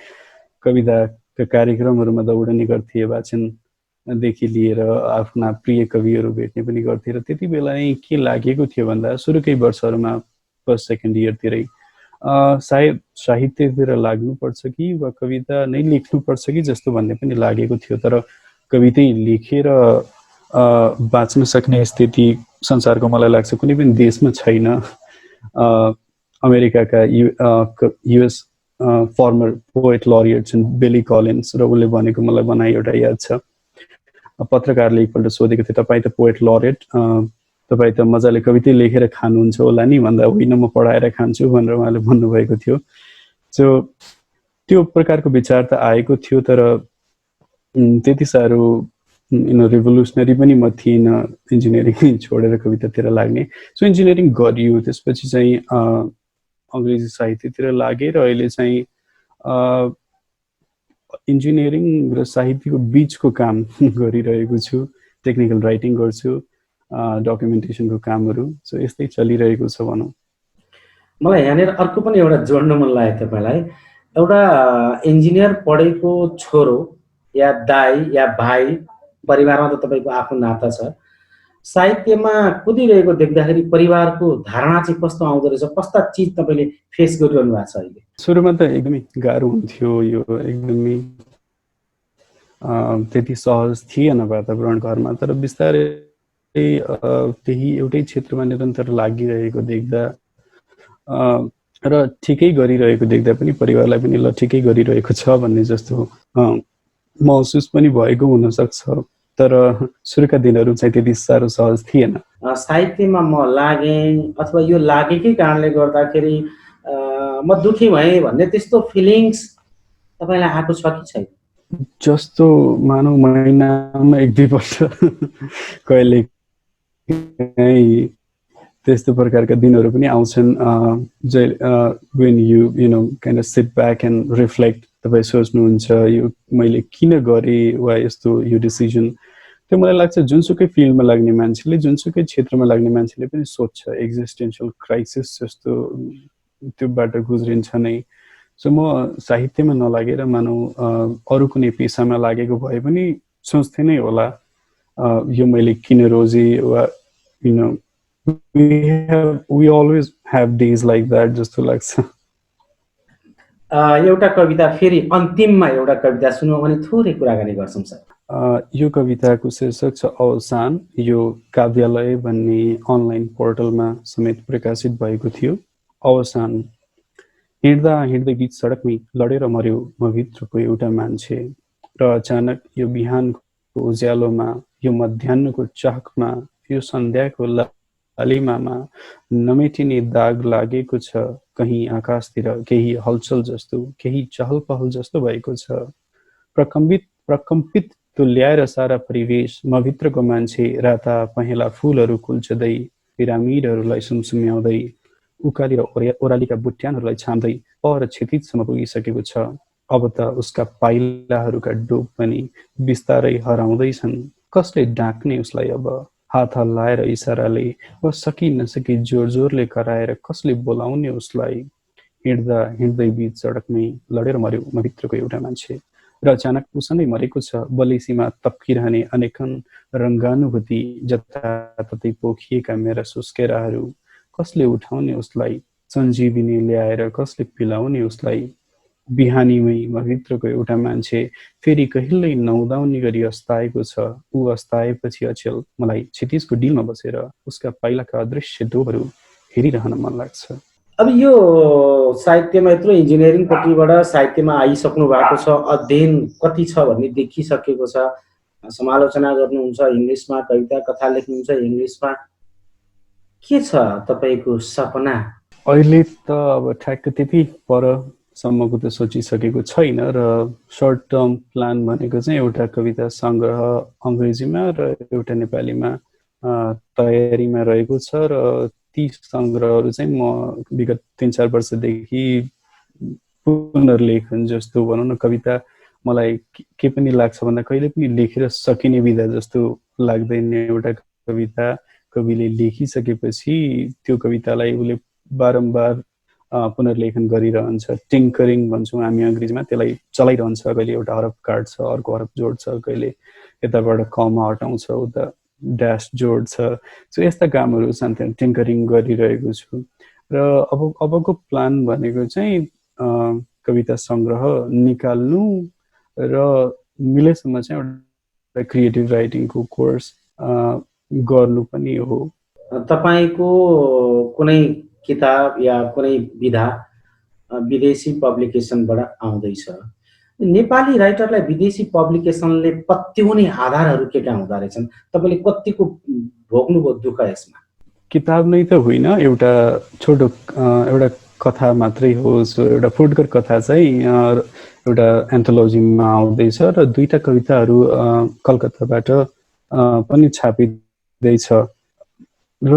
कविताका कार्यक्रमहरूमा दौडने गर्थेँ, वाचनदेखि लिएर आफ्ना प्रिय कविहरू भेट्ने पनि गर्थेँ। र त्यति बेला नै के लागेको थियो भन्दा सुरुकै वर्षहरूमा फर्स्ट सेकेन्ड इयरतिरै सायद साहित्यतिर लाग्नुपर्छ कि वा कविता नै लेख्नुपर्छ कि जस्तो भन्ने पनि लागेको थियो। तर कवितै लेखेर बाँच्न सक्ने स्थिति संसारको मलाई लाग्छ कुनै पनि देशमा छैन। अमेरिकाका युएस फर्मर पोएट लरिएट छन् बिली कलिन्स, र उसले भनेको मलाई बनाइ एउटा याद छ। पत्रकारले एकपल्ट सोधेको थियो, तपाईँ त पोएट लरिएट, तपाईँ त मजाले कवितै लेखेर खानुहुन्छ होला नि भन्दा, होइन म पढाएर खान्छु भनेर उहाँले भन्नुभएको थियो। सो त्यो प्रकारको विचार त आएको थियो, तर त्यति साह्रो रिभोल्युसनरी पनि म थिइनँ इन्जिनियरिङ छोडेर कवितातिर लाग्ने। सो इन्जिनियरिङ गरियो, त्यसपछि चाहिँ अङ्ग्रेजी साहित्यतिर लागेँ र अहिले चाहिँ इन्जिनियरिङ र साहित्यको बिचको काम गरिरहेको छु। टेक्निकल राइटिङ गर्छु, डकुमेन्टेसनको कामहरू। सो यस्तै चलिरहेको छ भनौँ। मलाई यहाँनिर अर्को पनि एउटा जोड्न मन लाग्यो तपाईँलाई। एउटा इन्जिनियर पढेको छोरो या दाइ या भाइ, परिवारमा त तपाईँको आफ्नो नाता छ, साहित्यमा कुदिरहेको देख्दाखेरि परिवारको धारणा चाहिँ कस्तो आउँदो रहेछ? कस्ता चिज तपाईँले फेस गरिरहनु भएको छ अहिले? सुरुमा त एकदमै गाह्रो हुन्थ्यो, यो एकदमै त्यति सहज थिएन वातावरण घरमा। तर बिस्तारै त्यही एउटै क्षेत्रमा निरन्तर लागिरहेको देख्दा र ठिकै गरिरहेको देख्दा पनि परिवारलाई पनि ल ठिकै गरिरहेको छ भन्ने जस्तो महसुस पनि भएको हुनसक्छ। तर सुरुका दिनहरू चाहिँ त्यति साह्रो सहज थिएन। साहित्यमा म लागेँ अथवा यो लागेकै कारणले गर्दाखेरि म दुखी भएँ भन्ने त्यस्तो फिलिङ्स तपाईँलाई आएको छ कि छैन? जस्तो मानौ महिनामा 1-2 पल्ट कहिले त्यस्तो प्रकारका दिनहरू पनि आउँछन्। when you know kind of sit back and reflect, तपाईँ सोच्नुहुन्छ यो मैले किन गरेँ वा यस्तो यो डिसिजन। त्यो मलाई लाग्छ जुनसुकै फिल्डमा लाग्ने मान्छेले, जुनसुकै क्षेत्रमा लाग्ने मान्छेले पनि सोध्छ, एक्जिस्टेन्सियल क्राइसिस जस्तो त्योबाट गुज्रिन्छ नै। सो म साहित्यमा नलागेर मानौ अरू कुनै पेसामा लागेको भए पनि सोच्थे नै होला यो मैले किन रोजेँ वा you know we always have days like that जस्तो लाग्छ। एउटा कविता फेरि अन्तिममा एउटा कविता सुनौँ भने थोरै कुराकानी गर्छौँ सर। यो कविताको शीर्षक छ अवसान। यो काव्यालय भन्ने अनलाइन पोर्टलमा समेत प्रकाशित भएको थियो। अवसान। हिँड्दा हिँड्दै बीच सडकमै लडेर मर्यो म भित्रको एउटा मान्छे, र अचानक यो बिहानको उज्यालोमा, यो मध्याह्नको चहकमा, यो सन्ध्याको लालिमामा नमेटिने दाग लागेको छ। कहीँ आकाशतिर केही हलचल जस्तो, केही चहल पहल जस्तो भएको छ। प्रकम्पित तुल्याएर सारा परिवेश, म भित्रको मान्छे राता पहेँला फूलहरू कुल्चदै, पिरामिडहरूलाई सुमसुम्याउँदै, उकाली र ओह्रालीका बुट्यानहरूलाई छाम्दै पर क्षितिजसम्म पुगिसकेको छ। अब त उसका पाइलाहरूका डोब पनि बिस्तारै हराउँदैछन्। कसले डाक्ने उसलाई अब? हात हल्लाएर इसाराले वा सकी नसकी जोर जोरले कराएर कसले बोलाउने उसलाई? हिँड्दा हिँड्दै बीच सडकमै लडेर मर्यो म भित्रको एउटा मान्छे। र अचानक उसँगै मरेको छ। बलेसीमा तप्किरहने अनेकन रङ्गानुभूति, जताततै पोखिएका मेरा सुस्केराहरू। कसले उठाउने उसलाई? सञ्जीविनी ल्याएर कसले पिलाउने उसलाई? बिहानीमै म भित्रको एउटा मान्छे फेरि कहिल्यै नउदाउने गरी अस्ताएको छ। ऊ अस्ताएपछि अचेल मलाई क्षितिजको डिलमा बसेर उसका पाइलाका अदृश्य डोबहरू हेरिरहन मन लाग्छ। अब यो साहित्यमा यत्रो इन्जिनियरिङपट्टिबाट साहित्यमा आइसक्नु भएको छ, अध्ययन कति छ भन्ने देखिसकेको छ, समालोचना गर्नुहुन्छ इङ्ग्लिसमा, कविता कथा लेख्नुहुन्छ इङ्ग्लिसमा। के छ तपाईँको सपना? अहिले त अब ठ्याक्क त्यति परसम्मको त सोचिसकेको छैन र सर्ट टर्म प्लान भनेको चाहिँ एउटा कविता सङ्ग्रह अङ्ग्रेजीमा र एउटा नेपालीमा तयारीमा रहेको छ र ती सङ्ग्रहहरू चाहिँ म विगत 3-4 वर्षदेखि पुनर्लेखन जस्तो भनौँ न, कविता मलाई के पनि लाग्छ भन्दा कहिले पनि लेखेर सकिने विधा जस्तो लाग्दैन। एउटा कविता कविले लेखिसकेपछि त्यो कवितालाई उसले बारम्बार पुनर्लेखन गरिरहन्छ। टिङ्करिङ भन्छौँ हामी अङ्ग्रेजीमा, त्यसलाई चलाइरहन्छ। कहिले एउटा हरफ काट्छ, अर्को हरफ जोड्छ, कहिले यताबाट कमा हटाउँछ, उता ड्यास जोड्छ। सो यस्ता कामहरू सानसानो टिङ्करिङ गरिरहेको छु। र अबको प्लान भनेको चाहिँ कविता सङ्ग्रह निकाल्नु र मिलेसम्म चाहिँ एउटा क्रिएटिभ राइटिङको कोर्स गर्नु पनि हो। तपाईँको कुनै किताब या कुनै विधा विदेशी पब्लिकेसनबाट आउँदैछ, नेपाली राइटरलाई विदेशी पब्लिकेसनले पत्याउने आधारहरू के हुँदो रहेछन्? तपाईँले कतिको भोग्नुभयो दुःख यसमा? किताब नै त होइन, एउटा छोटो एउटा कथा मात्रै हो। सो एउटा फुटकर कथा चाहिँ एउटा एन्थोलोजीमा आउँदैछ र 2टा कविताहरू कलकत्ताबाट पनि छापिँदैछ। र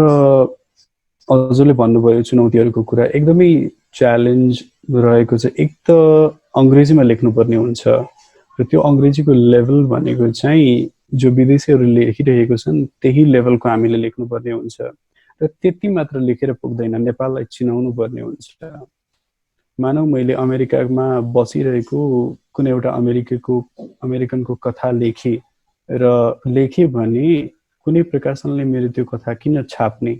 हजुरले भन्नुभयो चुनौतीहरूको कुरा, एकदमै च्यालेन्ज रहेको छ। एक त अङ्ग्रेजीमा लेख्नुपर्ने हुन्छ र त्यो अङ्ग्रेजीको लेभल भनेको चाहिँ जो विदेशीहरू लेखिरहेको छन् त्यही लेभलको हामीले लेख्नुपर्ने हुन्छ र त्यति मात्र लेखेर पुग्दैन, नेपाललाई चिनाउनु पर्ने हुन्छ। मानौ मैले अमेरिकामा बसिरहेको कुनै एउटा अमेरिकनको कथा लेखेँ भने कुनै प्रकाशनले मेरो त्यो कथा किन छाप्ने?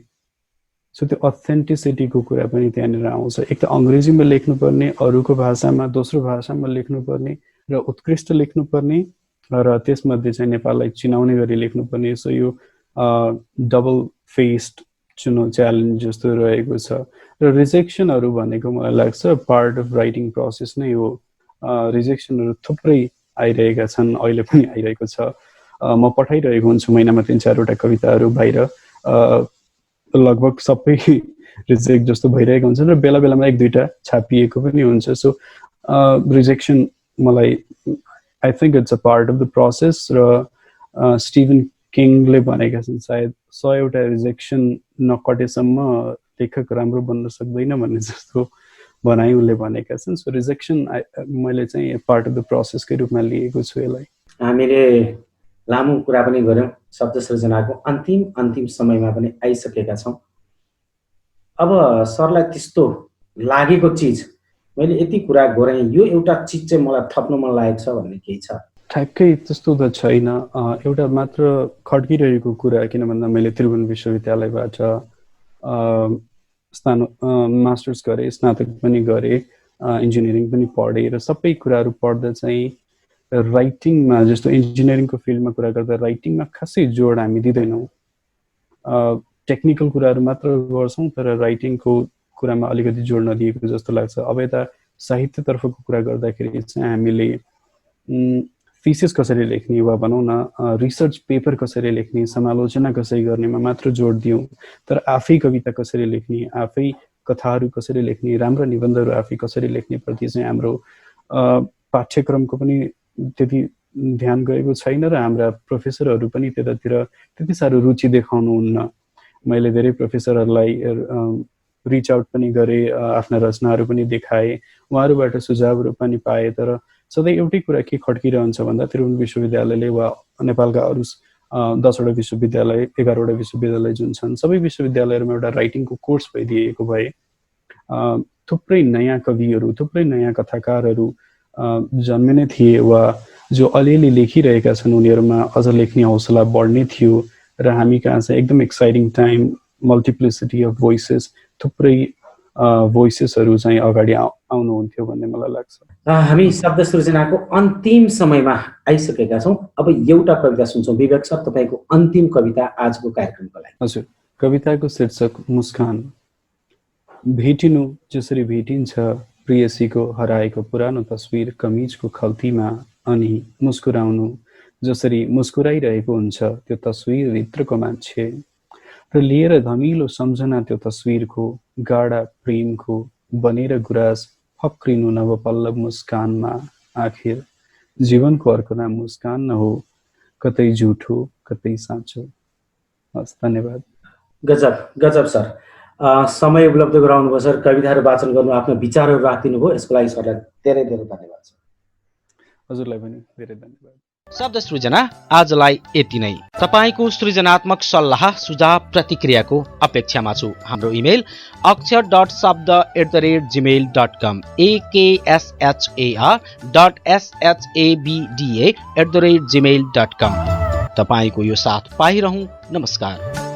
सो त्यो अथेन्टिसिटीको कुरा पनि त्यहाँनिर आउँछ। एक त अङ्ग्रेजीमा लेख्नुपर्ने, अरूको भाषामा, दोस्रो भाषामा लेख्नुपर्ने र उत्कृष्ट लेख्नुपर्ने र त्यसमध्ये चाहिँ नेपाललाई चिनाउने गरी लेख्नुपर्ने। सो यो डबल फेस्ड च्यालेन्ज जस्तो रहेको छ। र रिजेक्सनहरू भनेको मलाई लाग्छ पार्ट अफ राइटिङ प्रोसेस नै हो। रिजेक्सनहरू थुप्रै आइरहेका छन्, अहिले पनि आइरहेको छ। म पठाइरहेको हुन्छु महिनामा 3-4वटा कविताहरू बाहिर, लगभग सबै रिजेक्ट जस्तो भइरहेको हुन्छ र बेला बेलामा 1-2टा छापिएको पनि हुन्छ। सो रिजेक्सन मलाई I think it's a part of the process. र स्टिभन किङले भनेका छन् सायद 100वटा रिजेक्सन नकटेसम्म लेखक राम्रो बन्न सक्दैन भन्ने जस्तो भनाइ उनले भनेका छन्। सो रिजेक्सन मैले चाहिँ पार्ट अफ द प्रोसेसकै रूपमा लिएको छु यसलाई। हामीले लामो कुरा पनि गऱ्यौँ, शब्द सृजनाको अन्तिम समयमा पनि आइसकेका छौँ। अब सरलाई त्यस्तो लागेको चिज, मैले यति कुरा गरेँ, यो एउटा चिज चाहिँ मलाई थप्नु मन लागेको छ भन्ने केही छ? ठ्याक्कै त्यस्तो त छैन। एउटा मात्र खड्किरहेको कुरा, किन भन्दा मैले त्रिभुवन विश्वविद्यालयबाट मास्टर्स गरेँ, स्नातक पनि गरेँ, इन्जिनियरिङ पनि पढेँ र सबै कुराहरू पढ्दा चाहिँ राइटिङमा, जस्तो इन्जिनियरिङको फिल्डमा कुरा गर्दा राइटिङमा खासै जोड हामी दिँदैनौँ। टेक्निकल कुराहरू मात्र गर्छौँ तर राइटिङको कुरामा अलिकति जोड नदिएको जस्तो लाग्छ। अब यता साहित्यतर्फको कुरा गर्दाखेरि चाहिँ हामीले थिसिस कसरी लेख्ने वा भनौँ न रिसर्च पेपर कसरी लेख्ने, समालोचना कसरी गर्नेमा मात्र जोड दियौँ। तर आफै कविता कसरी लेख्ने, आफै कथाहरू कसरी लेख्ने, राम्रो निबन्धहरू आफै कसरी लेख्ने प्रति चाहिँ हाम्रो पाठ्यक्रमको पनि त्यति ध्यान गएको छैन र हाम्रा प्रोफेसरहरू पनि त्यतातिर त्यति साह्रो रुचि देखाउनुहुन्न। मैले धेरै प्रोफेसरहरूलाई रिच आउट पनि गरेँ, आफ्ना रचनाहरू पनि देखाएँ, उहाँहरूबाट सुझावहरू पनि पाएँ, तर सधैँ एउटै कुरा के खड्किरहन्छ भन्दा त्रिभुवन विश्वविद्यालयले वा नेपालका अरू 10वटा विश्वविद्यालय 11वटा विश्वविद्यालय जुन छन् सबै विश्वविद्यालयहरूमा एउटा राइटिङको कोर्स भइदिएको भए थुप्रै नयाँ कविहरू, थुप्रै नयाँ कथाकारहरू जन्मिने थिए वा जो अलिअलि लेखिरहेका छन् उनीहरूमा अझ लेख्ने हौसला बढ्ने थियो र हामी कहाँ चाहिँ एकदम exciting time, multiplicity of voices, थुप्रै भोइसेसहरू चाहिँ अगाडि आउनुहुन्थ्यो भन्ने मलाई लाग्छ। हामी शब्द सृजनाको अन्तिम समयमा आइसकेका छौँ। अब एउटा कविता सुन्छौँ। विवेक सर, तपाईँको अन्तिम कविता आजको कार्यक्रमको लागि। हजुर, कविताको शीर्षक मुस्कान। भेटिनु जसरी भेटिन्छ प्रेयसीको हराएको पुरानो तस्विर कमिजको खल्तीमा, अनि मुस्कुराउनु जसरी मुस्कुराइरहेको हुन्छ त्यो तस्विरभित्रको मान्छे, र लिएर धमिलो सम्झना त्यो तस्विरको गाढा प्रेमको बनेर गुराँस फक्रिनु नवपल्लव मुस्कानमा। आखिर जीवनको अर्को नाम मुस्कान न हो, कतै झुठो कतै साँचो। हस्, धन्यवाद। गजब गजब सर, समय उपलब्ध गराउनु भयो सर, कविताहरू वाचन गर्नु, आफ्नो विचारहरू राखिदिनु भयो, यसको लागि सरलाई धेरै धेरै धन्यवाद सर। हजुरलाई पनि धेरै धन्यवाद। शब्द सृजना आजलाई यति नै। तपाईको सृजनात्मक सल्लाह सुझाव प्रतिक्रियाको अपेक्षामा छु। हाम्रो इमेल अक्षर.शब्द@gmail.com akshar.shabda@gmail.com। तपाईको यो साथ पाइरहँ। नमस्कार।